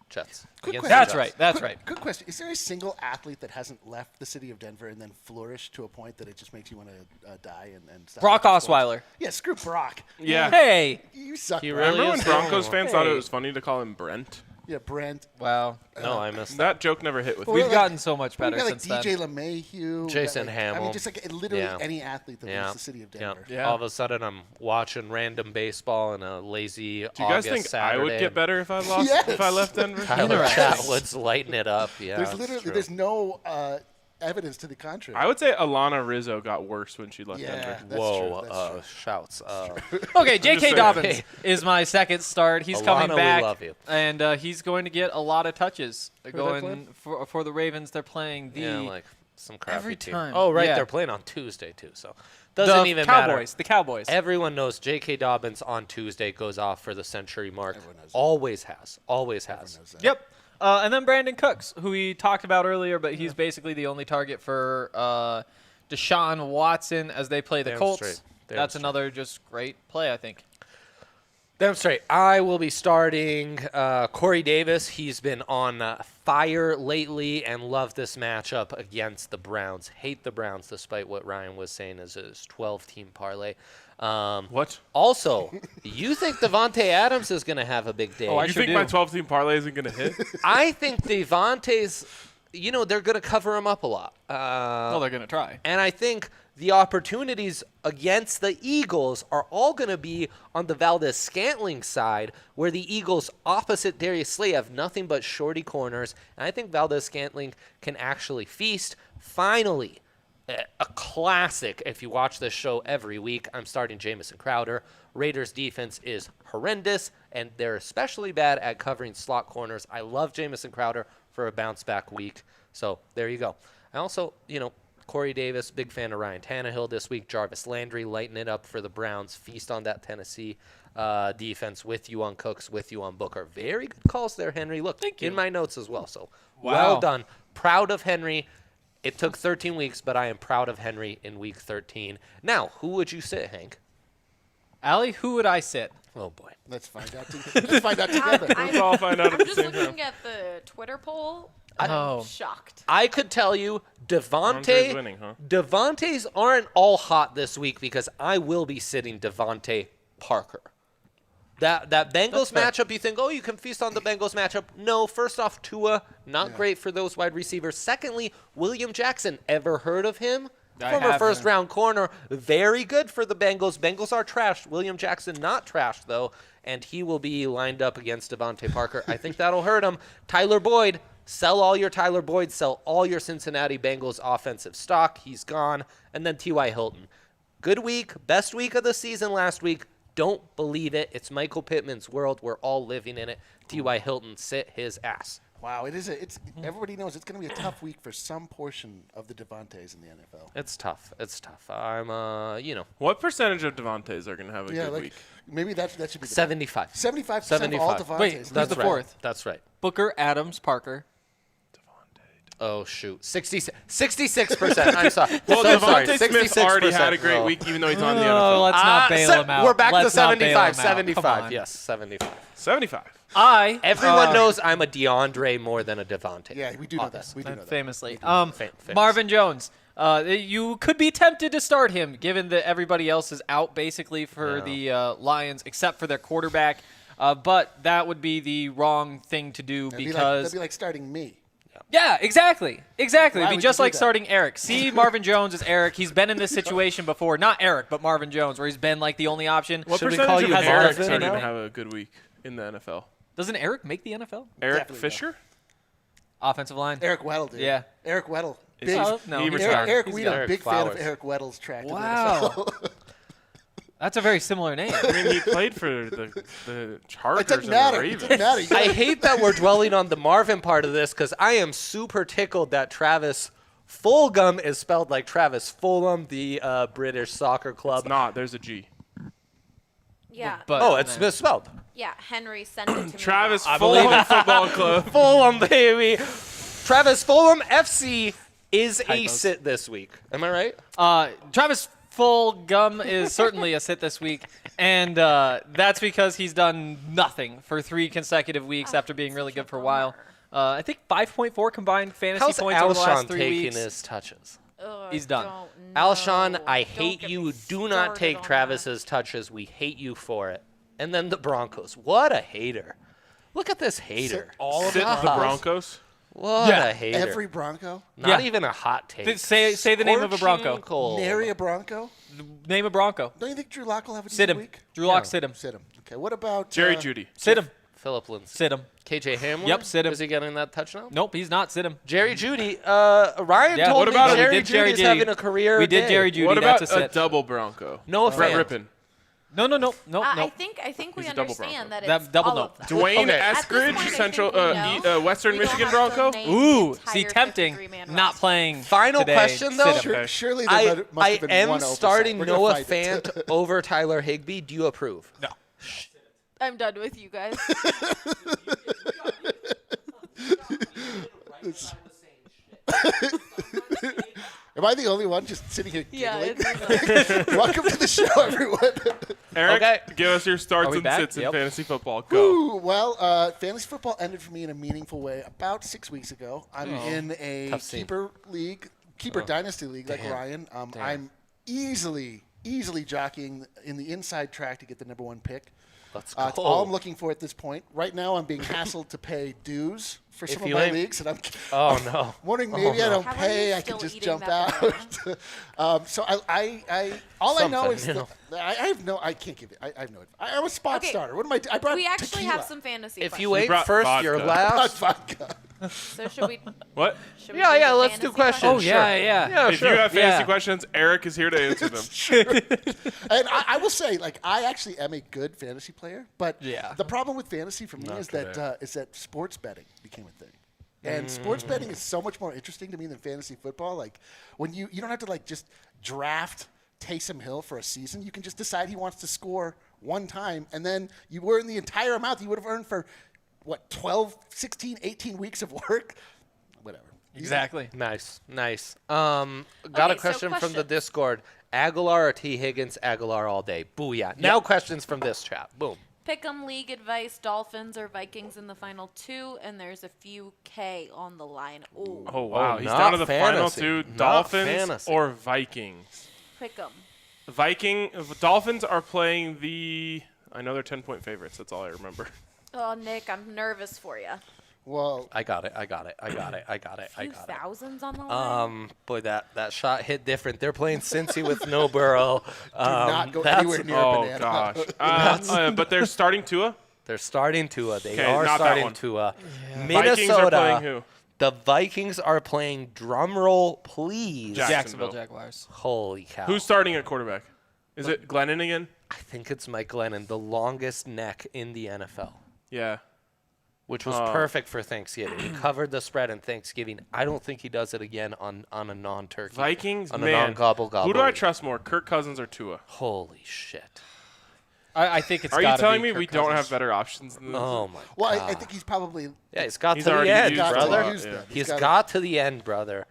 Jets. Quick Against question. That's the right. Jets. That's right. Good question. Is there a single athlete that hasn't left the city of Denver and then flourished to a point that it just makes you want to die and stop? Brock watching sports? Osweiler. Yeah, screw Brock. Yeah. Hey. You suck. He Brock. really Remember when is the only Broncos one. fans thought it Hey. was funny to call him Brent? Yeah, Brent. Wow. No, I missed that. That joke never hit with me. We've like- gotten so much We better got like since DJ then. LeMahieu, Jason I Hamill. mean, just like literally Yeah. any athlete that leaves the city of Denver. Yeah. All of a sudden, I'm watching random baseball in a lazy Do you guys August think Saturday. I would get better if I lost? Yes. If I left Denver? Tyler Interesting. Chatwood's lighting it up. Yeah, There's it's literally true. there's no evidence to the contrary. I would say Alana Rizzo got worse when she left Yeah. Denver. That's Whoa, true, that's true. shouts. Okay, J.K. saying. Dobbins is my second start. He's Alana, coming we back, love you. and he's going to get a lot of touches. They're they going playing? for the Ravens. They're playing the Yeah, like some crappy every team. time. Oh, right, Yeah. they're playing on Tuesday too, so doesn't even Cowboys. matter. The Cowboys. Everyone knows J.K. Dobbins on Tuesday goes off for the century mark. Everyone knows that. Always has. Always has. Knows that. Yep. And then Brandon Cooks, who we talked about earlier, but he's basically the only target for Deshaun Watson as they play the Damn Colts. straight. Damn That's straight. another just great play, I think. Damn straight. I will be starting Corey Davis. He's been on fire lately and love this matchup against the Browns. Hate the Browns, despite what Ryan was saying is his 12-team parlay. What? Also, you think Devontae Adams is going to have a big day? Oh, I You sure think my do. 12-team parlay isn't going to hit? I think Devontae's, they're going to cover him up a lot. Well, they're going to try. And I think the opportunities against the Eagles are all going to be on the Valdez-Scantling side, where the Eagles opposite Darius Slay have nothing but shorty corners. And I think Valdez-Scantling can actually feast. Finally, a classic. If you watch this show every week, I'm starting Jamison Crowder. Raiders defense is horrendous, and they're especially bad at covering slot corners. I love Jamison Crowder for a bounce-back week. So there you go. I also, Corey Davis, big fan of Ryan Tannehill this week. Jarvis Landry lighting it up for the Browns. Feast on that Tennessee defense with you on Cooks, with you on Booker. Very good calls there, Henry. Look, Thank you. in my notes as well. So Wow. well done. Proud of Henry. It took 13 weeks, but I am proud of Henry in week 13. Now, who would you sit, Hank? Allie, who would I sit? Oh, boy. Let's find out. Let's find out together. Let's all find out at I'm the just same looking time. at the Twitter poll. Oh. I'm shocked. I could tell you Devontae's Devontae. winning, huh? Devontae's aren't all hot this week because I will be sitting Devontae Parker. That Bengals fair. matchup, you think, you can feast on the Bengals matchup. No, first off, Tua, not great for those wide receivers. Secondly, William Jackson, ever heard of him? I Former haven't. first-round corner, very good for the Bengals. Bengals are trashed. William Jackson not trashed, though, and he will be lined up against Devontae Parker. I think that'll hurt him. Tyler Boyd, sell all your Tyler Boyd, sell all your Cincinnati Bengals offensive stock. He's gone. And then T.Y. Hilton. Good week, best week of the season last week. Don't believe it. It's Michael Pittman's world. We're all living in it. T.Y. Hilton, sit his ass. Wow, it's everybody knows it's going to be a tough week for some portion of the Devontaes in the NFL. It's tough. It's tough. I'm, What percentage of Devontaes are going to have a Yeah, good like week? maybe that should be the 75. 75% of all 75. Devontaes. Wait, who's That's the right. fourth? That's right. Booker, Adams, Parker. Oh, shoot. 66%. I'm sorry. Well, So sorry. Devontae Smith already had a 66%. great Oh. week, even though he's on the Oh, NFL. let's not bail him out. We're back Let's to not bail 75. him out. Come 75. on. Yes, 75. 75. Everyone knows I'm a DeAndre more than a Devontae. Yeah, we do know that. We do know that. Famously. Famous. Marvin Jones. You could be tempted to start him, given that everybody else is out basically for the Lions, except for their quarterback. But that would be the wrong thing to do That'd because be like starting me. yeah, exactly. It'd Why be would just you do like that? starting Eric. See Marvin Jones as Eric. He's been in this situation before. Not Eric, but Marvin Jones, where he's been like the only option. What Should we percentage call of you Eric's Marvin are going now? to have a good week in the NFL? Doesn't Eric make the NFL? Eric Definitely Fisher? Offensive line. Eric Weddle, dude. Yeah. Eric Weddle. Is Big, he- no, he he's retired. Eric He's Weedle, got Eric big fan of Flowers. Eric Weddle's track. to the Wow. NFL. That's a very similar name. I mean, he played for the Chargers It doesn't and matter. the It Ravens. doesn't matter. You I gotta- hate that we're dwelling on the Marvin part of this because I am super tickled that Travis Fulgham is spelled like Travis Fulham, the British soccer club. It's not. There's a G. Yeah. But Oh, it's misspelled. Yeah. Henry sent it to me. Travis believe Fulham Football Club. Fulham, baby. Travis Fulham FC is a Typos. sit this week. Am I right? Travis Fulgham is certainly a sit this week, and that's because he's done nothing for 3 consecutive weeks after being really good for a while. I think 5.4 combined fantasy How's points over the last Alshon 3 taking weeks. his touches? Ugh, He's done. don't know. Alshon, I Don't hate get you. me Do not started take on Travis's touches. We hate you for it. And then the Broncos. What a hater. Look at this hater. all of Sit them. the Broncos. What Yeah. a hater. Every Bronco. Not Yeah. even a hot take. Say the name of a Bronco. Scorching cold. Nary a Bronco. Name a Bronco. Don't you think Drew Lock will have a Sit decent him. week? Drew Lock, sit him. Sit him. Okay. What about Jerry Judy. Sit him. Philip Lindsay. Sit him. KJ Hamler? Yep, sit him. Is he getting that touchdown? Nope, he's not. Sit him. Jerry Judy. Ryan Yeah. told What me about him? Jerry We did Jerry Judy's Judy. having a career We did day. Jerry Judy. What about That's a sit. double Bronco? Noah Brett Fant. Rippin. No. I Nope. think we He's a double understand Bronco. that it's That- double all no. of them. Dwayne Okay. At this Eskridge, point, I Central think we know. Western We don't Michigan have to Bronco. name the Ooh, entire see, tempting. 53-man Not roster. playing. Final today. question, Sit though. him. Sure, surely there must I have been am one 0%. starting We're gonna Noah fight it. Fant over Tyler Higbee. Do you approve? No. I'm done with you guys. Am I the only one just sitting here Yeah. giggling? Welcome to the show, everyone. Eric, Okay. give us your starts Are we and back? sits in Yep. fantasy football. Go. Ooh, well, fantasy football ended for me in a meaningful way about 6 weeks ago. I'm in a Tough scene. keeper dynasty league like Ryan. I'm easily jockeying in the inside track to get the number 1 pick. Let's It's go. all I'm looking for at this point. Right now, I'm being hassled to pay dues for some of you my ain't- leagues, and I'm Oh, no. wondering maybe I don't How are pay. you I can still just eating jump that out. So all I know Something, is you that I have no. I can't give it. I have no. I'm a spot Okay. starter. What am I? I brought We actually tequila. have some fantasy If you questions. ain't brought first, vodka. you're Not last. vodka. So should we? What? Should we Yeah, do yeah, the let's do fantasy questions. Oh, Sure. yeah. Yeah, If sure. you have fantasy Yeah. questions, Eric is here to answer them. And I will say, like, I actually am a good fantasy player, but Yeah. the problem with fantasy for me is that sports betting became a thing. And sports betting is so much more interesting to me than fantasy football. Like, when you don't have to, like, just draft Taysom Hill for a season. You can just decide he wants to score one time, and then you earn the entire amount that you would have earned for, 12, 16, 18 weeks of work? Whatever. Exactly. Nice. Got Okay, a so question from the questions. Discord. Aguilar or T. Higgins? Aguilar all day. Booyah. Now questions from this chat. Boom. Pick'em league advice: Dolphins or Vikings in the final 2, and there's a few K on the line. Ooh, Oh, wow. He's not down to the final fantasy. 2. Not Dolphins fantasy. or Vikings? Pick'em. Dolphins are playing the... I know they're 10-point favorites. That's all I remember. Oh, Nick, I'm nervous for you. Well, I got it. Few thousands on the line. Boy, that shot hit different. They're playing Cincy with no Burrow. do not go that's- anywhere near Oh, banana. gosh. But they're starting Tua? They're starting Tua. They Okay, are not that starting one. Tua. Vikings are playing who? The Vikings are playing. Drumroll, please. Jacksonville Jaguars. Holy cow. Who's starting at quarterback? Is it Glennon again? I think it's Mike Glennon, the longest neck in the NFL, Yeah. which was perfect for Thanksgiving. He covered the spread in Thanksgiving. I don't think he does it again on a non-turkey. Vikings, on a man. non-gobble gobble. Who do I trust more, Kirk Cousins or Tua? Holy shit. I think it's. Are you gotta telling be me Kirk we don't Cousins. have better options than this? Oh my Well, god. I think he's probably Yeah, he's got He's to the already end, used got brother. to use Yeah. them. He's gotta- got to the end, brother.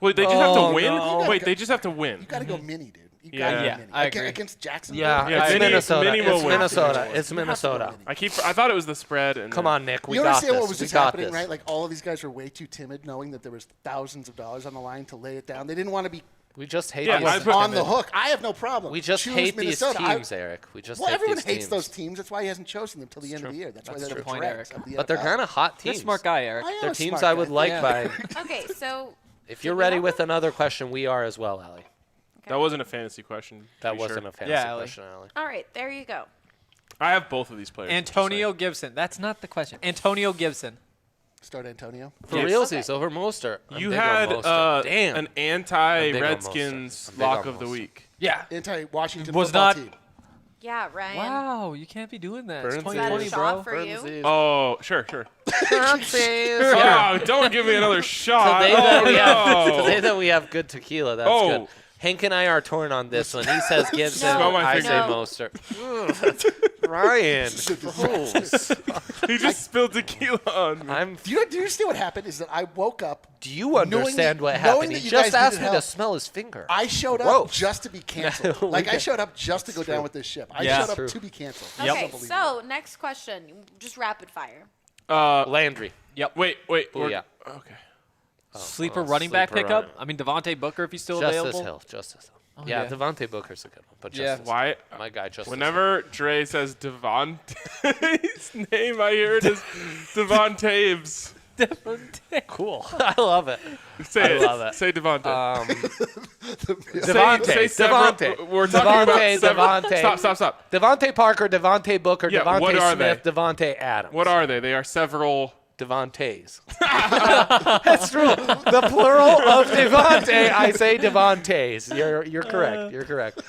Wait, they just have to Oh, win? no. Wait, they just have to win. You got to go mini, dude. You Yeah. gotta Yeah, go mini. I agree. Against Jacksonville. Yeah, Yeah, it's Minnie- Minnesota. Minnie will It's win. Minnesota. You It's have to go Minnesota. mini. I thought it was the spread. And Come on, Nick. We You got understand this. what was We just got happening, this. right? Like all of these guys were way too timid, knowing that there was thousands of dollars on the line to lay it down. They didn't want to be We just hate Yeah, these I put- on the hook. I have no problem. We just Choose hate these Minnesota. teams, Eric. We just Well, hate everyone these hates teams. those teams. That's why he hasn't chosen them till the end of the year. That's why That's they're a the good point, dregs Eric. of the But they're NFL. kind of hot You're teams. a smart guy, Eric. I am They're a teams smart I would guy. like Yeah. by. Okay, so If you're ready with another question, we are as well, Allie. That wasn't a fantasy question. to That be wasn't sure. a fantasy Yeah, Allie. question, Allie. all right, there you go. I have both of these players. Antonio Gibson. That's not the question. Antonio Gibson. Start Antonio. For Yes. realsies, over Mostert. I'm You big on had Mostert. Damn. an big on anti-Redskins Mostert. I'm big on lock of the Mostert. week. Yeah. Anti-Washington Was football not team. Yeah, Ryan. Wow, you can't be doing that. It's Burns 2020, Is that a bro. shot for you? Oh, sure. Yeah. Oh, don't give me another shot. Today that we have good tequila, that's good. Hank and I are torn on this one. He says Gibson. No, I say no. Mostert. Ryan. Gross. He just spilled tequila on me. Do you understand what happened? Is that I woke up. Do you understand what knowing happened? that He you just guys asked needed me to help. smell his finger. I showed up Gross. just to be canceled. I showed up just to go down with this ship. I Yeah. showed up True. to be canceled. Okay, Unbelievable. so next question. Just rapid fire. Landry. Wait. Booyah. Okay. Sleeper running back sleeper pickup? running. I mean, Devontae Booker if he's still Justice available. Hill. Oh, yeah, yeah. Devontae Booker's a good one. But Yeah. Justice Why? my guy Justice Whenever Dre says Devontae's name, I hear it as Devontae's. Devontae. Cool. I love it. Say it. love it. Say Devontae. Devontae. Devontae. We're talking about several. Devontae. Stop. Devontae Parker, Devontae Booker, Yeah, what Devontae are Smith, they? Devontae Adams. What are they? They are several. Devontaes? That's true. The plural of Devontae, I say Devontaes. You're correct. You're correct.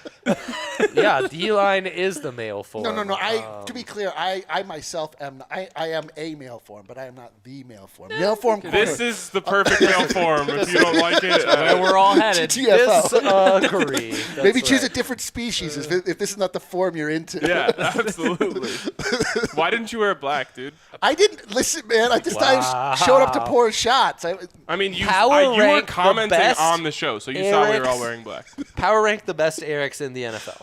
Yeah, D-line is the male form. No. To be clear, I myself am. I am a male form, but I am not the male form. Male form. This is the perfect male form. If you don't like it, Where we're all headed. TFO. Disagree. That's Maybe choose a right. different species if this is not the form you're into. yeah, absolutely. Why didn't you wear black, dude? I didn't listen, man. I just I showed up to pour shots. I mean, you Power were rank the commenting best on the show, so you saw we were all Eric's- wearing black. Power rank the best Erics in the NFL.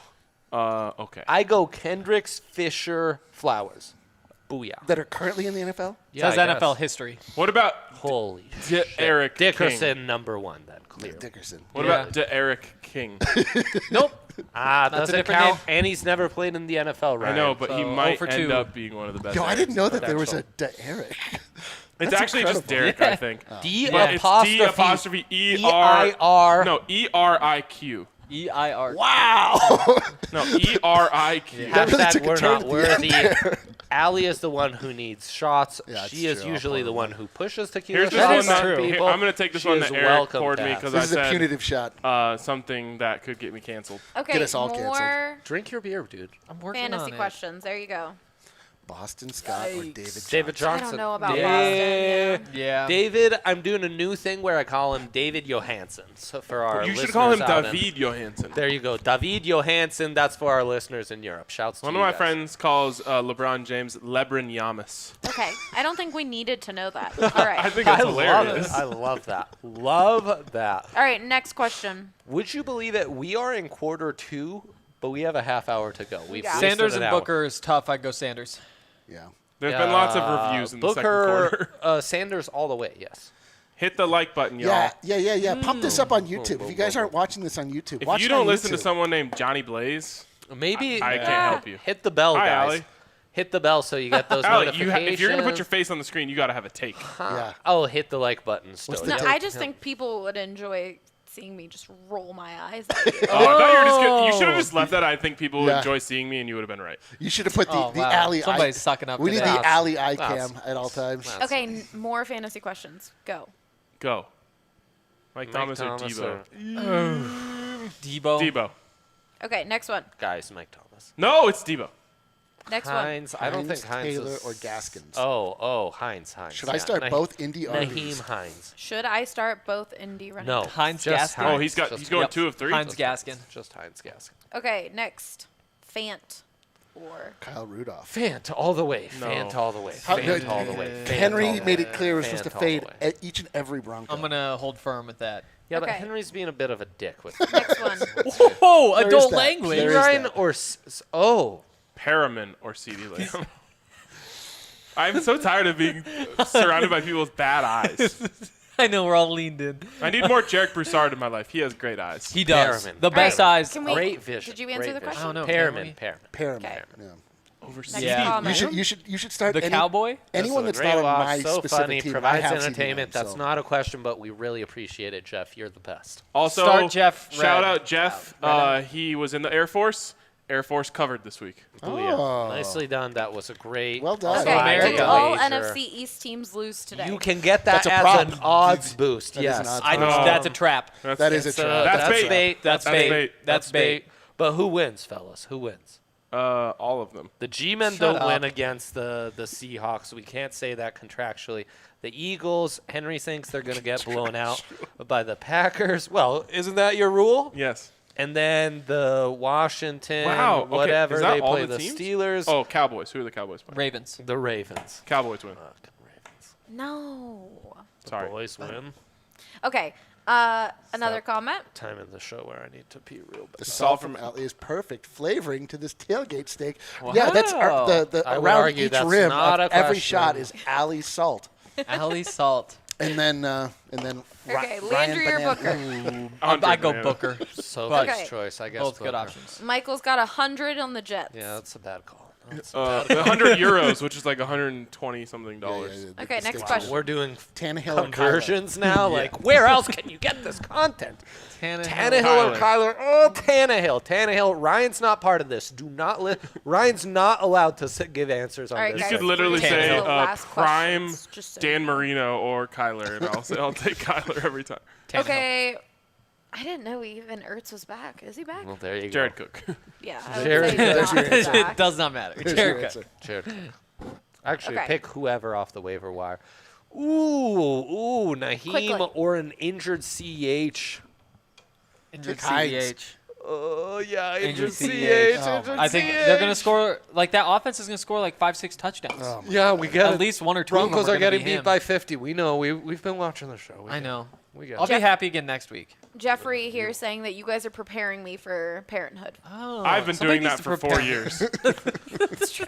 Okay. I go Kendricks, Fisher, Flowers. Booyah. that are currently in the NFL. Yeah, Says I NFL guess. history. What about Holy Eric Dickerson, King? number one, then, clear. Dickerson. What Yeah. about Eric King? Nope. Ah, That's a doesn't different count. name. And he's never played in the NFL, right? I know, but he So, might 0 for end 2. up being one of the best. Yo, I didn't know that there was Potential. a Eric. It's That's actually just incredible. Derek, I think. D But it's D apostrophe E-I-R. No, E-R-I-Q. EIR. Wow. No, E-R-I-Q. That really Hashtag took a we're turn not at the end worthy. Allie is the one who needs shots. Yeah, She it's is true. usually the one who pushes tequila Here's this shots one is that on true. people. I'm going to take this She one is that Eric welcome poured to me have. because This I is a said punitive shot. something that could get me canceled. Okay, Get us all canceled. more Drink your beer, dude. I'm working fantasy on it. questions. There you go. Boston Scott or David David Johnson. Johnson. I don't know about Yeah. Boston. Yeah. David, I'm doing a new thing where I call him David Johansson. So for our You listeners should call him out in- David Johansson. There you go, David Johansson. That's for our listeners in Europe. Shouts to One you of my guys. friends calls LeBron James Lebron Yamas. Okay, I don't think we needed to know that. All right. I think it's I love hilarious. it. I love that. Love that. All right, next question. Would you believe it? We are in quarter 2, but we have a half hour to go. We've Yeah. wasted Sanders an and hour. Booker is tough. I'd go Sanders. Yeah. There's been lots of reviews in the second Booker, quarter. Sanders all the way, yes. Hit the like button, y'all. Yeah. Pump this up on YouTube. If you guys aren't watching this on YouTube, If watch you it on don't listen to YouTube. someone named Johnny Blaze, Maybe I can't help you. hit the bell, Hi, guys. Allie. Hit the bell so you get those Allie, notifications. if you're going to put your face on the screen, you got to have a take. Yeah. Oh, hit the like button still. the No, take? I just think people would enjoy seeing me just roll my eyes at you. Oh, I thought you were just gonna, you should have just left that. I think people would Yeah. enjoy seeing me, and you would have been right. You should have put the Oh, wow. alley. Somebody's sucking up We to need that. the alley eye That's- cam at all times. that's- Okay, more fantasy questions. Go. Go. Mike Thomas or Thomas Debo? Debo. Debo. Okay, next one. Guys, Mike Thomas. No, it's Debo. Next one. Hines, I don't think Hines Taylor is... or Gaskins. Oh, Hines. Should I start both Indy Naheem RBs? Hines. Should I start both indie running No. backs? Hines just Gaskin. Oh, Hines. Just he's going Yep. 2 of 3. Hines Gaskin. Just Hines Gaskin. Okay, next. Fant or Kyle Rudolph. Fant all the way. No. Fant all the way. How Fant good- all the way. Fant Henry all the made way. it clear it was supposed to Fant all fade the way. at each and every Bronco. I'm gonna hold firm with that. Yeah, but Okay. Henry's being a bit of a dick with next one. Whoa, There is adult that. language. There is Ryan that. or oh, Perriman or CeeDee Lamb. I'm so tired of being surrounded by people with bad eyes. I know we're all leaned in. I need more Jarek Broussard in my life. He has great eyes. He does. Perriman. The best All right, eyes. can we- great vision. Did you answer great the vision. question? I don't know. Perriman. Paramount. Okay. Yeah. Over Next CeeDee. comment. You should start The any, Cowboy? anyone This that's is a not great on watch, my so specific funny, team. I provides have seen entertainment. them, That's so. not a question, but we really appreciate it, Jeff. You're the best. Also, Start Jeff shout Red. out Jeff. He was in the Air Force. Air Force covered this week. Booyah. Nicely done. That was a great. Well done. Okay, America. did all wager. NFC East teams lose today? You can get that That's a as problem. an odds boost. That is yes. an odds I, boost. that's a trap. That is a trap. That's bait. That's bait. That's bait. But who wins, fellas? Who wins? All of them. The G-men Shut don't up. win against the Seahawks. We can't say that contractually. The Eagles, Henry thinks they're going to get blown out by the Packers. Well, isn't that your rule? Yes. And then the Washington, Wow. Okay. whatever, Is that they all play the the teams? Steelers. Oh, Cowboys. Who are the Cowboys playing? Ravens. The Ravens. Cowboys win. Fucking Ravens. No. The Sorry. boys win. Okay. Another Stop. comment. Time in the show where I need to pee real The bad. salt from Ali is perfect flavoring to this tailgate steak. Yeah, that's the I would around argue each that's rim not of a every question. shot is Ali salt. Ali Salt. And then Okay, Ryan Landry or Banana. Booker? I go Booker. Sophie's Okay. choice, I guess. Both good Booker. options. Michael's got 100 on the Jets. Yeah, that's a bad call. That's The 100 euros, which is like 120 something dollars. Okay, next steak. question. We're doing Tannehill or conversions now. Like, where else can you get this content? Tannehill Kyler. or Kyler? Oh, Tannehill. Tannehill. Ryan's not part of this. Do not Ryan's not allowed to give answers on All right, this. You guys, could literally we're say getting to the last prime questions, just so Dan you know. Marino or Kyler, and I'll take Kyler every time. Okay. I didn't know even Ertz was back. Is he back? Well, there you Jared go. Cook. Yeah. I would Jared say Cook. he's not There's your back. It does not matter. There's your Jared answer. Jared. Actually, Okay. pick whoever off the waiver wire. Ooh, Naheem Quickly. or an injured CH. Injured Hines. CH. Oh, yeah, Injured injured CH. CH. Oh, Injured I think CH. they're going to score, like that offense is going to score like 5-6 touchdowns. Oh, my Yeah, we get At it. least one or two of them Broncos are are gonna getting be beat him. by 50. We know. We've been watching the show. We I get it. know. We get I'll it. be happy again next week. Jeffrey here saying that you guys are preparing me for parenthood. Oh, I've been somebody doing needs that to for prepare 4 me. years.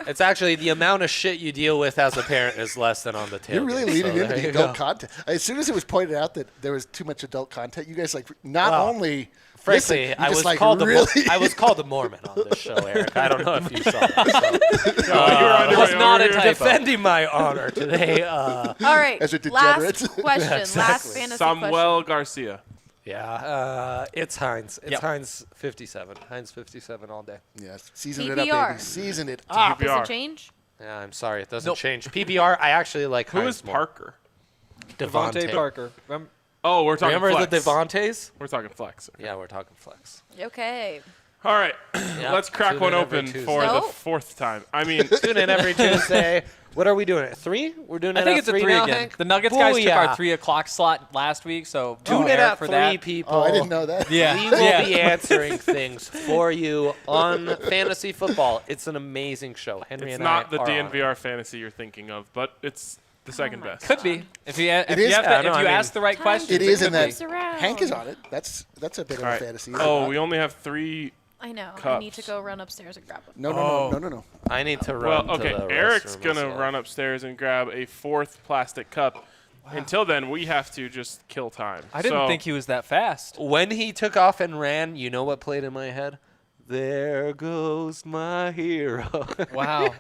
It's actually the amount of shit you deal with as a parent is less than on the tailgate. You're really leading so into there the you adult go. content. As soon as it was pointed out that there was too much adult content, you guys not Well, only Frankly, listen, you I just was like called really I was called a Mormon on this show, Eric. I don't know if you saw that. So. You were on your was way not over a here. typo. Defending my honor today. All right. As a last degenerate. question. Yeah, Last exactly. fantasy Samuel Garcia. Yeah, it's Heinz. It's Yep. Heinz 57. Heinz 57 all day. yes, season it up, PPR. baby. Season it question. up. Does PPR. it change? Yeah, I'm sorry. It doesn't Nope. change. PPR, I actually like Who Heinz is more. Parker? Devontae Parker. Oh, we're talking Remember flex. the Devontaes? We're talking flex. Yeah, we're talking flex. Okay. All right, Yeah, let's crack tune one in every open Tuesday. for the Nope. 4th time. I mean, Tune in every Tuesday. What are we doing? At 3? We're doing it I think at it's a 3 3 now, again. Hank? The Nuggets guys took Booyah. our 3 o'clock slot last week, so Tune prepare it at for 3, that. people. Oh, I didn't know that. Yeah. We will yeah. be answering things for you on fantasy football. It's an amazing show. Henry it's and not I the are on it. DNVR fantasy you're thinking of, but it's the second my best. Could be. If you, if It you, is- have yeah, to, no, if I you mean- ask the right Time questions, It is could in that. be. around. Hank is on it. That's a bit of All a right. fantasy. Oh, we only have 3. I know. I Cups. need to go run upstairs and grab them. No. I need to Well, run okay. to the Eric's restroom gonna as well. run upstairs and grab a 4th plastic cup. Until then, we have to just kill time. I didn't So, think he was that fast. When he took off and ran, you know what played in my head? There goes my hero. Wow.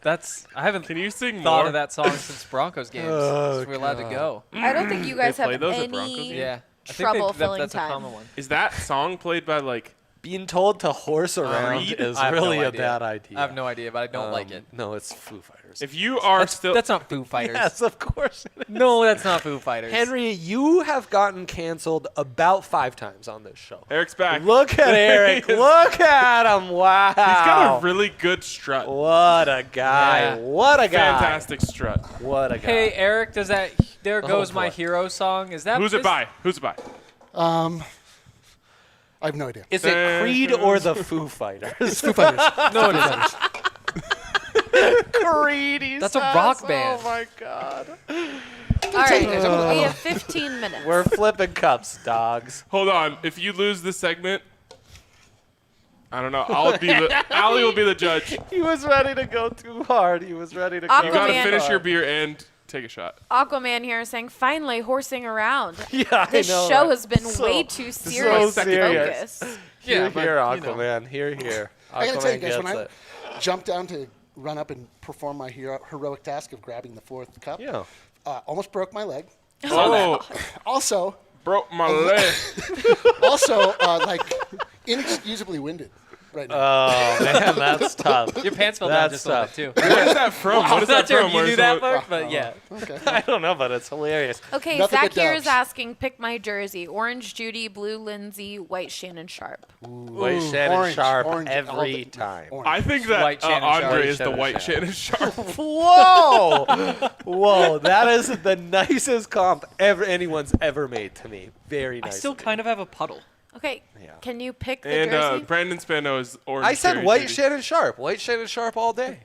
I haven't Can you sing thought more? of that song since Broncos games. Oh, since we're allowed to go. I don't think you guys play have those at Broncos any games? Yeah. I think trouble filling that's time. a common one. Is that song played by like? Being told to horse around Reed? is I have no really a idea. bad idea. I have no idea, but I don't like it. No, it's Foo Fighters. If you are still, That's not Foo Fighters. Yes, of course. it is. No, that's not Foo Fighters. Henry, you have gotten canceled about 5 times on this show. Eric's back. Look at Eric. Look at him. Wow. He's got a really good strut. What a guy. Yeah. What a guy. Fantastic strut. What a guy. Hey, Eric, does that There Goes My boy. Hero song, is that Who's it by? Who's it by? I have no idea. Is it Creed or the Foo Fighters? Foo Fighters. No, it isn't. Creed. he That's a says. rock band. Oh, my God. All right. We have 15 minutes. We're flipping cups, dogs. Hold on. If you lose this segment, I don't know. Ali will be the judge. He was ready to go too hard. He was ready to go. You gotta Aquaman. finish your beer and take a shot. Aquaman here saying, finally horsing around. Yeah, This I know. show right? has been So- way too serious. so serious. Focus. Here, but, here, you know. Aquaman. Here. I gotta tell you Aquaman guys, when gets I it. jumped down to run up and perform my heroic task of grabbing the 4th cup, Yeah. almost broke my leg. Oh, Also, broke my leg. like inexcusably winded. right now. Oh man, that's tough. Your pants fell down That's just a little bit too. What is that from? What I'm is not that sure from? if you Where's knew that the- part, but yeah. Okay. I don't know, but it's hilarious. Okay, Nothing Zach but here is dubs. asking, pick my jersey. Orange Judy, blue Lindsay, white Shannon Sharp. White Shannon orange, Sharp orange, all every the- time. orange. I think that White Shannon Sharp. Andre White is the Shannon white Sharp. Shannon Sharp. Whoa! Whoa, that is the nicest comp anyone's ever made to me. Very I nice. still of you. kind of have a puddle. Okay, Yeah. can you pick the And jersey? Brandon Spano is orange. I said Cherry white Judy. Shannon Sharp. White Shannon Sharp all day.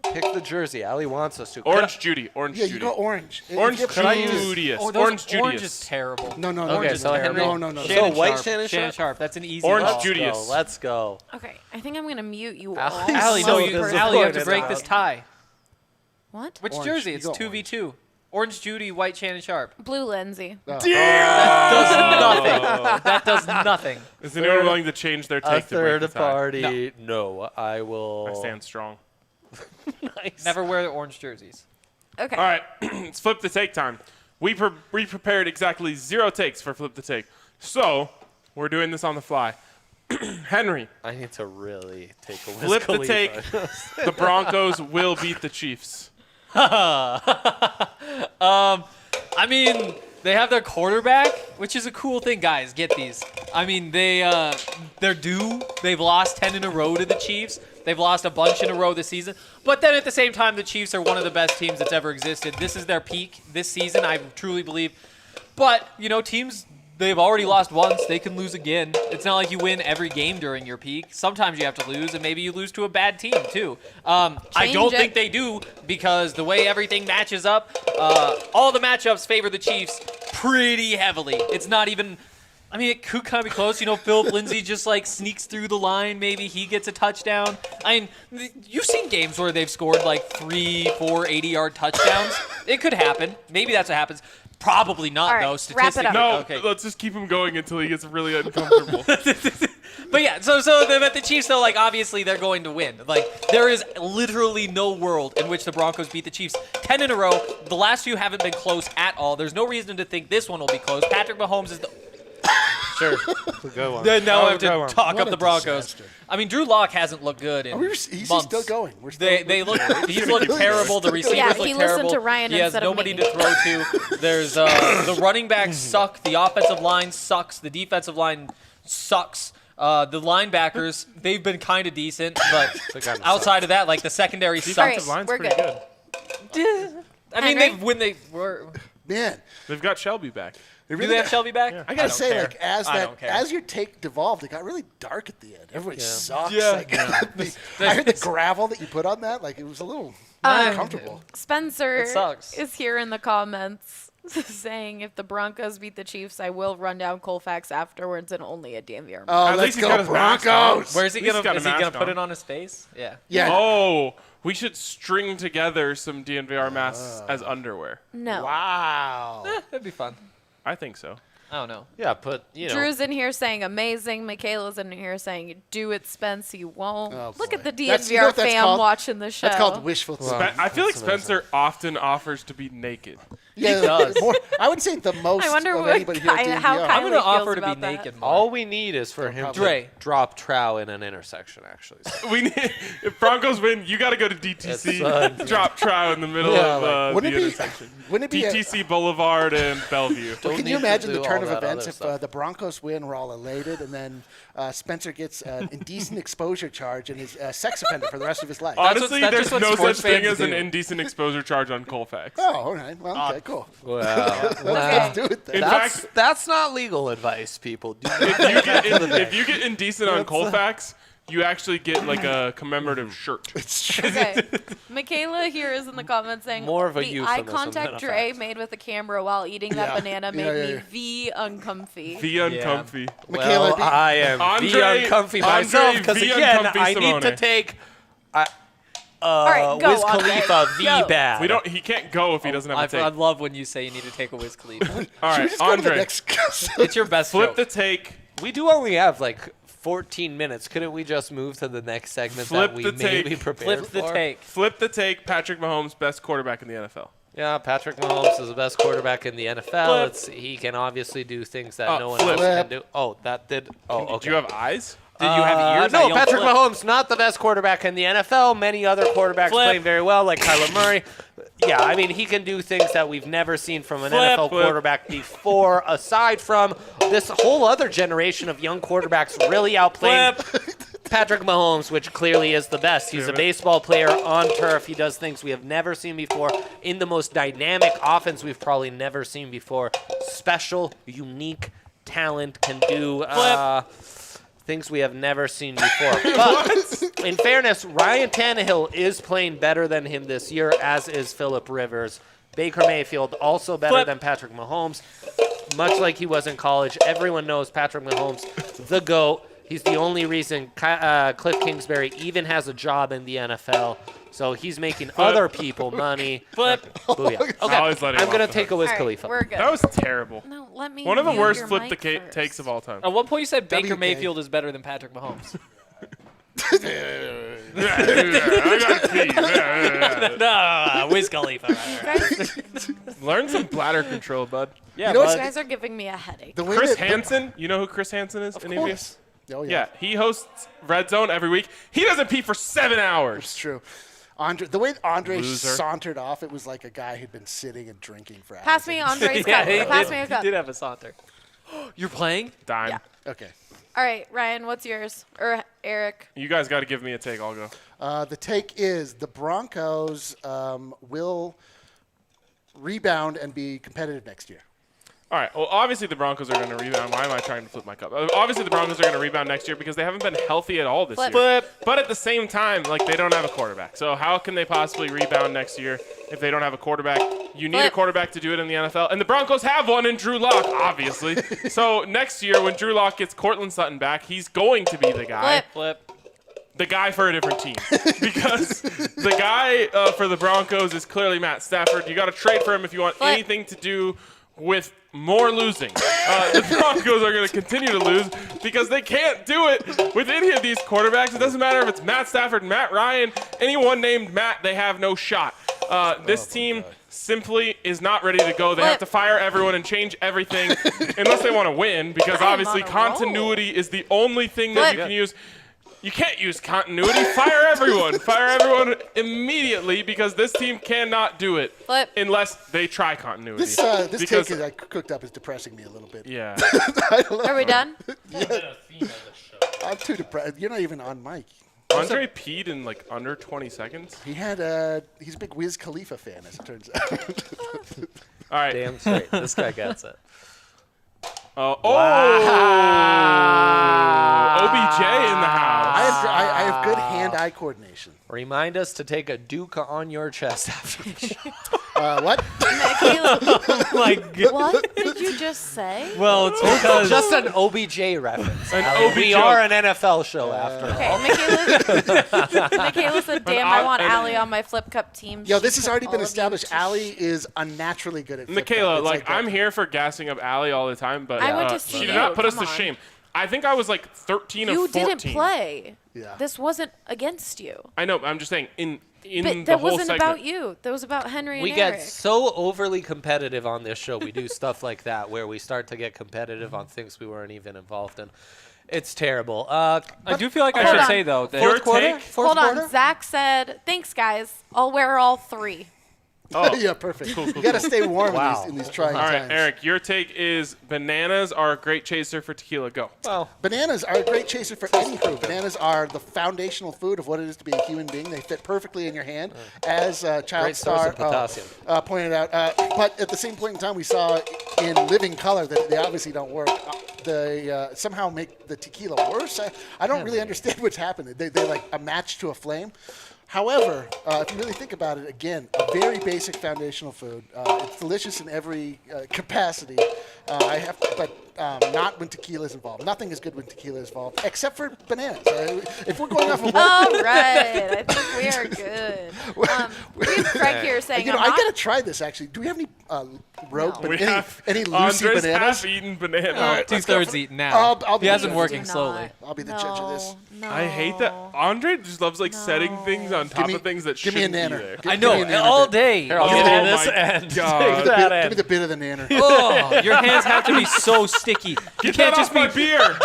Pick the jersey. Ali wants us to. Orange Judy. Orange Yeah, Judy. you go orange. Orange If you're- Judius. Oh, Orange orange Judius. is terrible. No, no, no. Okay, orange so is Henry- no, no, no. Shannon white Sharp. Shannon Shannon Sharp? Sharp. That's an easy Orange call. Let's Judius. go. Let's go. Okay, I think I'm gonna mute you Allie- all. Allie, So no, you disappointed Allie, you have to now. break this tie. What? Which Orange. jersey? You It's go 2v2. Orange Judy, white Shannon Sharp. Blue Lindsay. That does nothing. That does nothing. Is anyone willing to change their A take to break the third tie? party. No, I will. I stand strong. Nice. Never wear the orange jerseys. Okay. All right, it's flip the take time. We prepared exactly 0 takes for flip the take, so we're doing this on the fly. Henry, I need to really take a flip the take. The Broncos will beat the Chiefs. I mean, they have their quarterback, which is a cool thing, guys. Get these. I mean, they're due. They've lost 10 in a row to the Chiefs. They've lost a bunch in a row this season. But then at the same time, the Chiefs are one of the best teams that's ever existed. This is their peak this season, I truly believe. But, teams, they've already lost once. They can lose again. It's not like you win every game during your peak. Sometimes you have to lose, and maybe you lose to a bad team, too. I Change don't it. think they do, because the way everything matches up, all the matchups favor the Chiefs pretty heavily. It's not even... I mean, it could kind of be close. Philip Lindsay just, sneaks through the line. Maybe he gets a touchdown. I mean, you've seen games where they've scored, 3, 4, 80-yard touchdowns. It could happen. Maybe that's what happens. Probably not, All right, though, wrap it statistically. up. No, Okay. let's just keep him going until he gets really uncomfortable. But yeah, so the Chiefs, though, obviously they're going to win. There is literally no world in which the Broncos beat the Chiefs 10 in a row. The last few haven't been close at all. There's no reason to think this one will be close. Patrick Mahomes is the... Sure. Go on. Then now I have go on. to talk What up a the Broncos. disaster. I mean, Drew Lock hasn't looked good in He's months. still going. We're still, They look. He's looked terrible. The receivers Yeah, look he terrible. listened to Ryan He has instead of nobody me. to throw to. There's the running backs suck. The offensive line sucks. The defensive line sucks. The linebackers, they've been kind of decent, but outside of that, the secondary sucks. Defensive All right, line's we're pretty good. good. I mean, Henry? when they were. Man, They've got Shelby back. Do they have Shelby back? I gotta don't say, care. I don't care. as your take devolved, it got really dark at the end. Everybody sucks. Yeah. I heard the gravel that you put on that, it was a little uncomfortable. Spencer It sucks. is here in the comments saying, if the Broncos beat the Chiefs, I will run down Colfax afterwards and only a DNVR. Oh, At let's least he's got go his mask on. Broncos! Where's he At least gonna? he's got a Is he gonna mask put on. it on his face? Yeah. Yeah. Oh, we should string together some DNVR masks as underwear. No. Wow. That'd be fun. I think so. I don't know. Yeah, but Drew's in here saying amazing. Michaela's in here saying do it, Spence. You won't. Oh, Look boy. at the That's- DNVR you know what that's fam called? watching the show. That's called wishful thinking. I feel like That's amazing. Spencer often offers to be naked. Yeah, does. I wouldn't say the most I wonder of what anybody here at Ky- DNVR. how I'm Kylie gonna offer feels to be about that. naked. More. all we need is for him Dre. to drop trow in an intersection, actually. So. We need, if Broncos win, you got to go to DTC, drop trow in the middle Yeah, of Wouldn't the it be? intersection. Wouldn't it be? DTC Boulevard and Bellevue. Well, can need you to imagine the do turn all of that events other if stuff. the Broncos win, we're all elated, and then Spencer gets an indecent exposure charge and is a sex offender for the rest of his life? Honestly, that's there's just what no such sports thing fans as an do. indecent exposure charge on Colfax. Oh, all right. Well, okay, cool. Well, Let's do it then. In that's fact, that's not legal advice, people. Do if you get indecent on Colfax, you actually get a commemorative shirt. It's true. Okay. Michaela here is in the comments saying More of a the eye euphemism than contact a Dre fact. made with the camera while eating that banana made Yeah, me yeah. V uncomfy. Be uncomfy. Michaela, well, I am Andre- uncomfy Andre myself because V. again, Uncomfy I need Simone. to take right, go, Wiz Andre. Khalifa V Go. bad. We don't. He can't go if he doesn't have a I take. love when you say you need to take a Wiz Khalifa. All should we right, just go to the Andre, next? It's your best flip joke. the take. We do only have 14 minutes. Couldn't we just move to the next segment Flip that we the may be take. prepared Flip the for? take. Flip the take. Patrick Mahomes, best quarterback in the NFL. Yeah, Patrick Mahomes is the best quarterback in the NFL. Flip. He can obviously do things that no one flip. else can do. Oh, that did. Oh, okay. Do you have eyes? Did you have ears? I No, yelled Patrick flip. Mahomes, not the best quarterback in the NFL. Many other quarterbacks Flip. playing very well, like Kyler Murray. Yeah, I mean, he can do things that we've never seen from an NFL quarterback before, aside from this whole other generation of young quarterbacks really outplaying Patrick Mahomes, which clearly is the best. He's a baseball player on turf. He does things we have never seen before in the most dynamic offense we've probably never seen before. Special, unique talent, can do things we have never seen before. But in fairness, Ryan Tannehill is playing better than him this year, as is Phillip Rivers. Baker Mayfield also better than Patrick Mahomes, much like he was in college. Everyone knows Patrick Mahomes, the GOAT. He's the only reason Cliff Kingsbury even has a job in the NFL. So he's making other people money. Booyah. Okay, I'm going to take a Wiz All right, Khalifa. we're good. That was terrible. No, let me. One of the mute worst your flip mic the first. takes of all time. At one point you said Baker WK. Mayfield is better than Patrick Mahomes. I got pee. No, Wiz Khalifa. Learn some bladder control, bud. Yeah, You know what's You guys are giving me a headache. The way Chris that- Hansen, you know who Chris Hansen is? Of Any of you? course. Oh, Yeah, he hosts Red Zone every week. He doesn't pee for 7 It's hours. true. The way Andre Loser. sauntered off, it was like a guy who'd been sitting and drinking for hours. Pass me Andre's yeah, cup. he Pass did, me a he cup. did have a saunter. You're playing? Dime. Yeah. Okay. All right, Ryan, what's yours? Or Eric? You guys got to give me a take. I'll go. The take is the Broncos will rebound and be competitive next year. All right. Well, obviously the Broncos are going to rebound. Why am I trying to flip my cup? Obviously the Broncos are going to rebound next year because they haven't been healthy at all this year. Flip. But at the same time, like, they don't have a quarterback. So how can they possibly rebound next year if they don't have a quarterback? You need a Flip. quarterback to do it in the NFL, and the Broncos have one in Drew Lock, obviously. So next year when Drew Lock gets Cortland Sutton back, he's going to be the guy. Flip. The guy for a different team. Because the guy for the Broncos is clearly Matt Stafford. You got to trade for him if you want Flip. anything to do with more losing. The Broncos are going to continue to lose because they can't do it with any of these quarterbacks. It doesn't matter if it's Matt Stafford, Matt Ryan, anyone named Matt, they have no shot. This team simply is not ready to go. They have to fire everyone and change everything unless they want to win, because I am obviously on a roll. continuity is the only thing that you Flip. can use. You can't use continuity. Fire everyone. Fire everyone immediately, because this team cannot do it Flip. unless they try continuity. This Because- take that I cooked up is depressing me a little bit. Yeah. Are we done? I'm too depressed. You're not even on mic. Andre peed in like under 20 seconds. He's a big Wiz Khalifa fan, as it turns out. All right. Damn straight. This guy gets it. OBJ in the house. I have good hand-eye coordination. Remind us to take a Duke on your chest after the show. What? Caleb, Oh my God. what did you just say? Well, it's because Just an OBJ reference. An Allie. OBJ. We are an NFL show after all. Okay, Michaela said, damn, I want and- Allie on my flip cup team. Yo, She this has took already all been of you established. to Allie is unnaturally good at flip Michaela, cup. It's I'm that. here for gassing up Allie all the time, but I went to see she did you. not put us Come to on. shame. I think I was like 13 or You 14. didn't play. Yeah. This wasn't against you. I know. I'm just saying in But the that whole wasn't segment. about you. That was about Henry We and get Eric. so overly competitive on this show. We do stuff like that where we start to get competitive on things we weren't even involved in. It's terrible. I do feel like I Hold should on. say though that Your Fourth quarter? take? Fourth Hold quarter? on. Zach said, thanks, guys. I'll wear all three. Oh. Yeah, perfect. Cool, You got to stay warm Wow. in these trying All right, times. Eric, your take is bananas are a great chaser for tequila. Go. Well, Bananas are a great chaser for any food. Bananas are the foundational food of what it is to be a human being. They fit perfectly in your hand, as Child Great source Star of potassium. pointed out. But at the same point in time, we saw in living color that they obviously don't work. They somehow make the tequila worse. I don't really understand what's happening. They're like a match to a flame. However, if you really think about it, again, a very basic foundational food. It's delicious in every capacity. But not when tequila is involved. Nothing is good when tequila is involved, except for bananas. If we're going off of what, All right. I think we are good. We have Craig here saying, you know, I'm I not- gotta try this actually. Do we have any Rope, No. but We have any Lucy Andre's bananas. half-eaten banana. right. Two-thirds eaten now. I'll be he has the been judge. working Do slowly. not. I'll be the judge of this. No. I hate that. Andre just loves like setting things on top me- of things that give me a shouldn't be nanner. there. Give- I give me know, a nanner all bit. day. Here, I'll Oh give you my this end. God. Take that Give end. me the bit of the nanner. Oh, your hands have to be so sticky. You Get can't that just off my be. beer.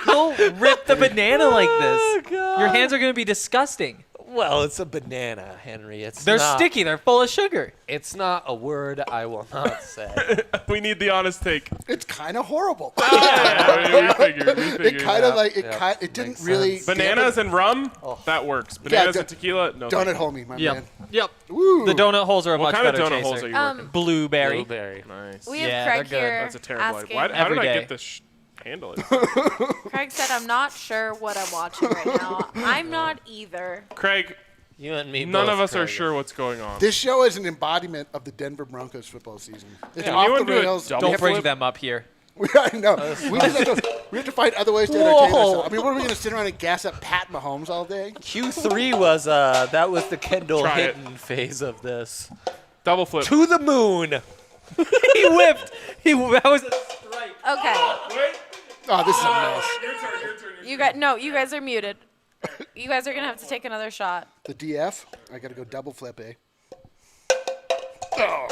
Don't rip the banana like this. Oh, God. Your hands are going to be disgusting. Well, it's a banana, Henry. It's They're not, sticky. They're full of sugar. It's not a word I will not say. We need the honest take. It's kind of horrible. Yeah, we figured. It kind of Yeah, like yeah, it didn't makes really sense. Bananas and rum, that works. Bananas do- and tequila, no. Donut homie, my man. Yep. Woo. The donut holes are a What much kind of better donut chaser. holes are you working? Blueberry. Blueberry. Nice. We have Yeah, Craig they're good. here That's a terrible asking. idea. How did Every I day. get this handle? Craig said, "I'm not sure what I'm watching right now." I'm not either. Craig, You and me none both, of us are Craig. sure what's going on. This show is an embodiment of the Denver Broncos football season. It's Can off anyone the do a rails. double Don't We have bring to- them up here. I know. We have to find other ways to entertain Whoa. ourselves. I mean, what are we going to sit around and gas up Pat Mahomes all day? Q3 was that was the Kendall Try it. Hinton phase of this. Double flip. To the moon. He whipped. That was a strike. Okay, Wait. Oh, this is a mess. Your turn, your turn. you guys. No, you guys are muted. You guys are gonna have to take another shot. The DF. I got to go double flip, eh? Oh.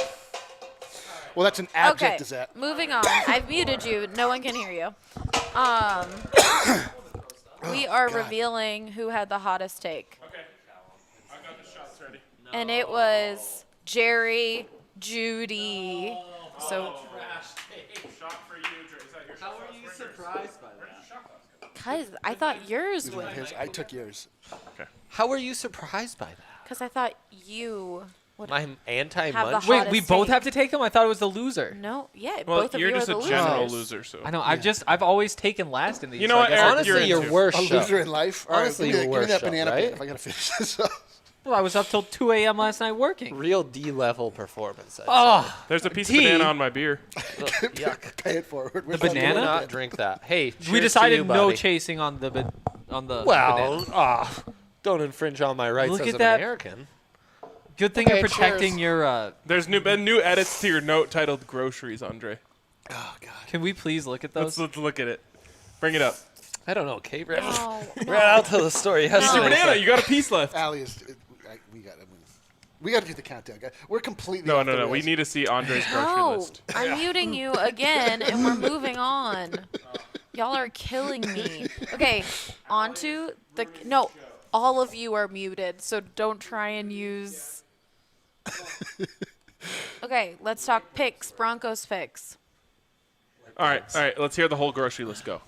Well, that's an abject Okay, disaster. moving on. I've muted you. No one can hear you. We are revealing who had the hottest take, Okay. I got the shots ready. and it was Jerry Judy. So, Shot for you, Dre. Is that your shot? How are you surprised by that? cause I thought yours would. I took yours. How were you surprised by that? Cause I thought you would. I'm Have the anti-munch. hot- Wait, we Hottest both take. have to take them? I thought it was the loser. No, yeah, Well, both of you're you are just the a losers. general loser, so. I know. I've always taken last in these. You know so I what, guess Eric, I'll- you're Honestly, your into. worst A show. loser in life? All right, Honestly, give me your that worst banana show, bit right? if I got to finish this up. Well, I was up till 2 a.m. last night working. Real D-level performance. I'd Oh, There's a piece Tea. of banana on my beer. say. Ugh, yuck. Pay it forward. The banana? Do not drink that. Hey, cheers we to decided you, no buddy. chasing on the banana. Well, don't infringe on my rights Look as at an that. American. Good thing Okay, you're protecting cheers. your. There's been new edits to your note titled "Groceries," Andre. Oh, God. Can we please look at those? Let's look at it. Bring it up. I don't know, Kate. Ran No, out to the story It's your yesterday. banana. You got a piece left. Allie is. We got to do the countdown, guys. We're completely. No, off no, the no. We rails. need to see Andre's grocery no. list. I'm muting you again, and we're moving on. Y'all are killing me. Okay, on to the. No, all of you are muted, so don't try and use. Okay, let's talk picks. Broncos picks. All right. Let's hear the whole grocery list go.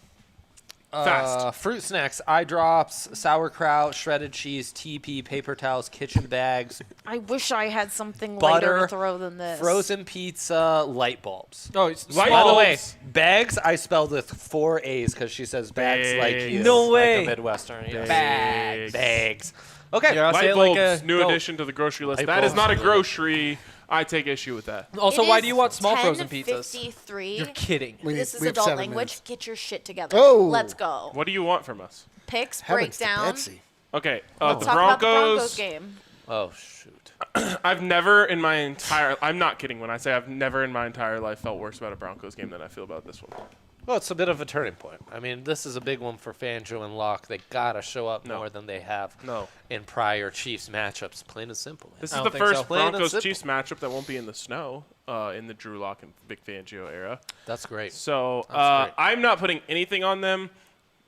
Fast. Fruit snacks, eye drops, sauerkraut, shredded cheese, TP, paper towels, kitchen bags, I wish I had something lighter butter, to throw than this. frozen pizza, light bulbs. Oh, it's Light By the bulbs. way, bags I spelled with 4 A's because she says bags like Bags. you. No like way. a Midwestern. Yes. Bags. Bags. Okay. Yeah. I'll say Light it like bulbs, a- new no. addition to the grocery list. Light That is bulbs. not a grocery. I take issue with that. Also, It why is do you want small frozen pizzas? 10:53. You're kidding. This is we have adult 7 language. minutes. Get your shit together. Oh. Let's go. What do you want from us? Picks, Heavens to breakdown. Betsy. Okay, Let's the talk about the Broncos Broncos. game. Oh shoot. I've never in my entire. I'm not kidding when I say I've never in my entire life felt worse about a Broncos game than I feel about this one. Well, it's a bit of a turning point. I mean, this is a big one for Fangio and Locke. They gotta show up No. more than they have No. in prior Chiefs matchups. Plain and simple. This I is don't the think so. first Plain and Broncos simple. Chiefs matchup that won't be in the snow in the Drew Lock and Big Fangio era. That's great. So That's great. I'm not putting anything on them.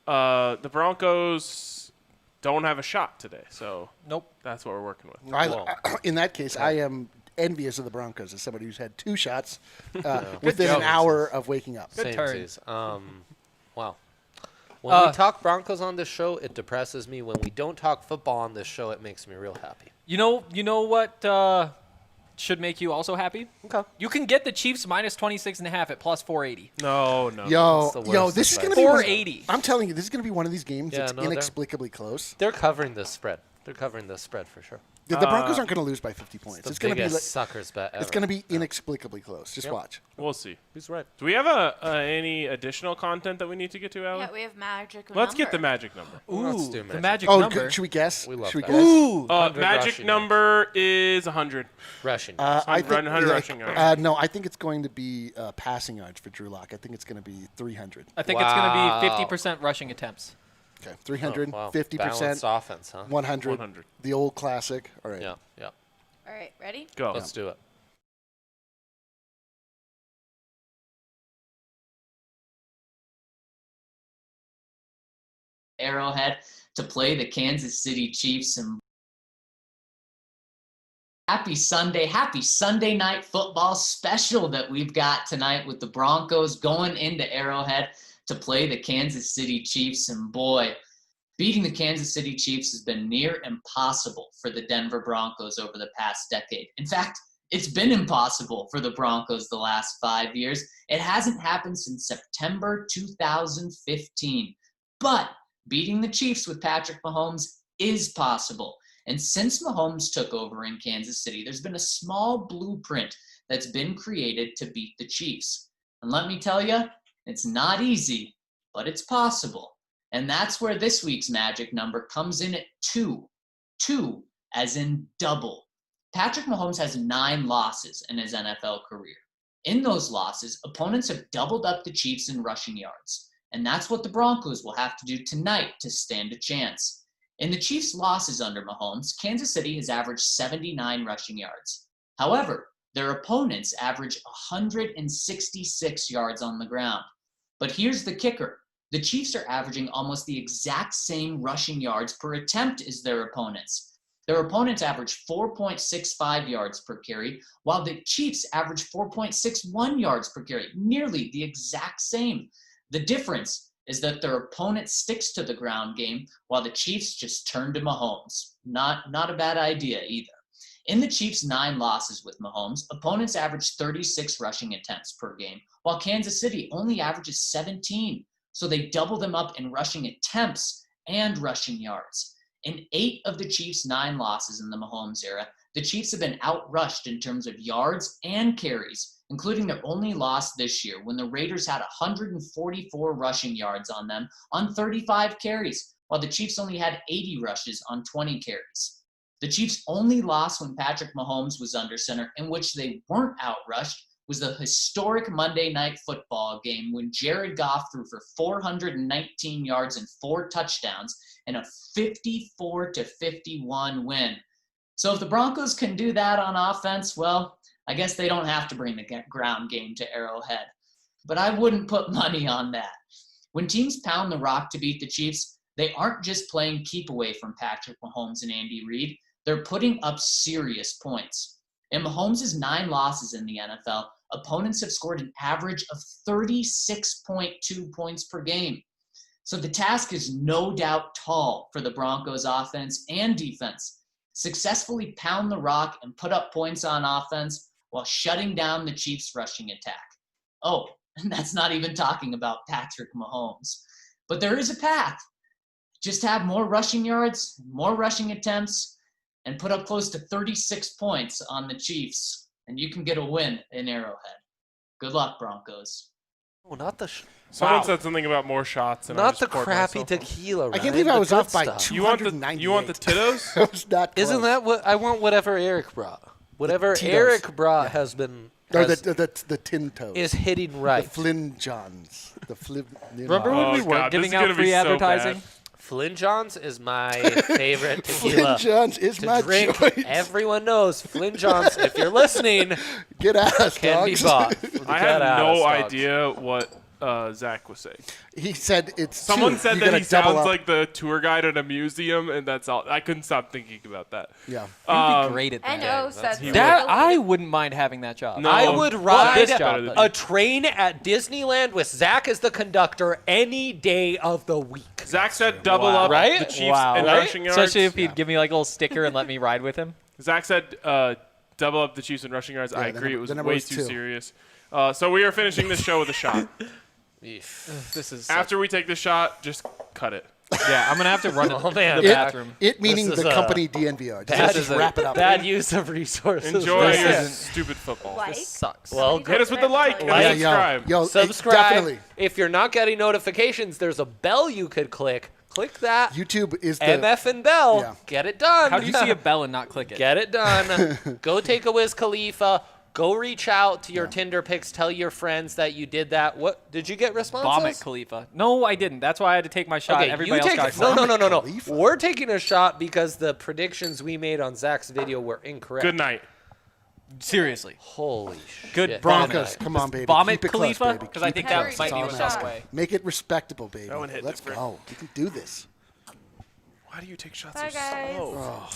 The Broncos don't have a shot today, so Nope. that's what we're working with. In that case, I am envious of the Broncos as somebody who's had 2 shots within job. an hour of waking up. Good turn. Samesies. Wow. When we talk Broncos on this show, it depresses me. When we don't talk football on this show, it makes me real happy. You know what should make you also happy? Okay. You can get the Chiefs minus 26.5 at plus 480. No. That's Yo, the worst this is advice. going to be 480. I'm telling you, this is going to be one of these games Yeah, that's no, they're- inexplicably close. They're covering this spread. They're covering this spread for sure. The Broncos aren't going to lose by 50 points. It's going to be suckers bet ever. It's going to be inexplicably close. Just watch. We'll see. Who's right? Do we have any additional content that we need to get to, Allie? Yeah, we have magic number. Let's get the magic number. Let's do the magic. magic Oh, number. should we guess? We love should we that. guess? Ooh. Magic rushing number is 100. Rushing. I think 100 rushing yards. no, I think it's going to be passing yards for Drew Lock. I think it's going to be 300. I think it's going to be 50% rushing attempts. Okay, 300, wow. 50%, Balanced offense, huh? 100, 100. the old classic. All right. Yeah. All right, ready? Go. Let's do it. Arrowhead to play the Kansas City Chiefs. And happy Sunday night football special that we've got tonight with the Broncos going into Arrowhead to play the Kansas City Chiefs. And boy, beating the Kansas City Chiefs has been near impossible for the Denver Broncos over the past decade. In fact, it's been impossible for the Broncos the last 5 years. It hasn't happened since September 2015. But beating the Chiefs with Patrick Mahomes is possible. And since Mahomes took over in Kansas City, there's been a small blueprint that's been created to beat the Chiefs. And let me tell you, it's not easy, but it's possible. And that's where this week's magic number comes in at 2. 2 as in double. Patrick Mahomes has 9 losses in his NFL career. In those losses, opponents have doubled up the Chiefs in rushing yards. And that's what the Broncos will have to do tonight to stand a chance. In the Chiefs' losses under Mahomes, Kansas City has averaged 79 rushing yards. However, their opponents average 166 yards on the ground. But here's the kicker. The Chiefs are averaging almost the exact same rushing yards per attempt as their opponents. Their opponents average 4.65 yards per carry, while the Chiefs average 4.61 yards per carry, nearly the exact same. The difference is that their opponent sticks to the ground game while the Chiefs just turn to Mahomes. Not a bad idea either. In the Chiefs' 9 losses with Mahomes, opponents average 36 rushing attempts per game, while Kansas City only averages 17. So they double them up in rushing attempts and rushing yards. In 8 of the Chiefs' 9 losses in the Mahomes era, the Chiefs have been outrushed in terms of yards and carries, including their only loss this year when the Raiders had 144 rushing yards on them on 35 carries, while the Chiefs only had 80 rushes on 20 carries. The Chiefs' only loss when Patrick Mahomes was under center, in which they weren't outrushed, was the historic Monday Night Football game when Jared Goff threw for 419 yards and 4 touchdowns in a 54-51 win. So if the Broncos can do that on offense, well, I guess they don't have to bring the ground game to Arrowhead. But I wouldn't put money on that. When teams pound the rock to beat the Chiefs, they aren't just playing keep away from Patrick Mahomes and Andy Reid. They're putting up serious points. In Mahomes' 9 losses in the NFL, opponents have scored an average of 36.2 points per game. So the task is no doubt tall for the Broncos offense and defense. Successfully pound the rock and put up points on offense while shutting down the Chiefs' rushing attack. Oh, and that's not even talking about Patrick Mahomes. But there is a path. Just have more rushing yards, more rushing attempts, and put up close to 36 points on the Chiefs, and you can get a win in Arrowhead. Good luck, Broncos. Oh, not the Someone said something about more shots. And I not just the poured crappy myself one. tequila. I can't Ryan, believe I the was good off by stuff. 298. You want the Tito's? That was not close. Isn't that what I want? Whatever Eric brought. Whatever Tito's. Eric brought has been Or has- the tin toes. is hitting The right. Flynn Johns. The Flynn. Remember when Oh, we God, weren't this giving is out gonna be free so advertising? bad. Flynn Johns is my favorite Flynn tequila. Johns is to my drink. choice. Everyone knows Flynn Johns. If you're listening, Get at us, can be dogs. bought. I Get have at no us, dogs. idea what Zach was saying. He said it's Someone 2. said You that gotta he double sounds up. like the tour guide at a museum, and that's all. I couldn't stop thinking about that. Yeah. You'd be great at I that. know, Seth. he That would. I wouldn't mind having that job. No. I would Well, ride this job, a train at Disneyland with Zach as the conductor any day of the week. Zach said double Wow. up Right? the Chiefs Wow. and Right? rushing yards. Especially if he'd give me like a little sticker and let me ride with him. Zach said double up the Chiefs and rushing yards. I the agree. number- It was the number way was too 2. serious. So we are finishing this show with a shot. This is After we take the shot, just cut it. Yeah, I'm gonna have to run to man. the bathroom. It meaning This is the a company DNVR. bad- Just wrap it up. Bad use of resources. Enjoy This your is- stupid football. Like? This sucks. Well, Hit us with the like and Like, subscribe. Yo, subscribe. Definitely. If you're not getting notifications, there's a bell you could click. Click that. YouTube is the MF and bell. Yeah. Get it done. How do you see a bell and not click it? Get it done. Go take a Wiz Khalifa. Go reach out to your Tinder pics. Tell your friends that you did that. What did you get responses? Vomit Khalifa. No, I didn't. That's why I had to take my shot. Okay, Everybody you else take got no, excited. no. Khalifa. We're taking a shot because the predictions we made on Zach's video were incorrect. Good night. Seriously. Holy Good shit. Broncos. Come on, baby. Vomit Keep it close, Khalifa? baby. Because I Keep think it that close. might be That's the all I'm best asking. way. Make it respectable, baby. That one hit Let's different. go. You can do this. Why do you take shots Bye, so guys.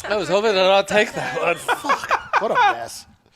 slow? I was hoping to not take that one. What a mess.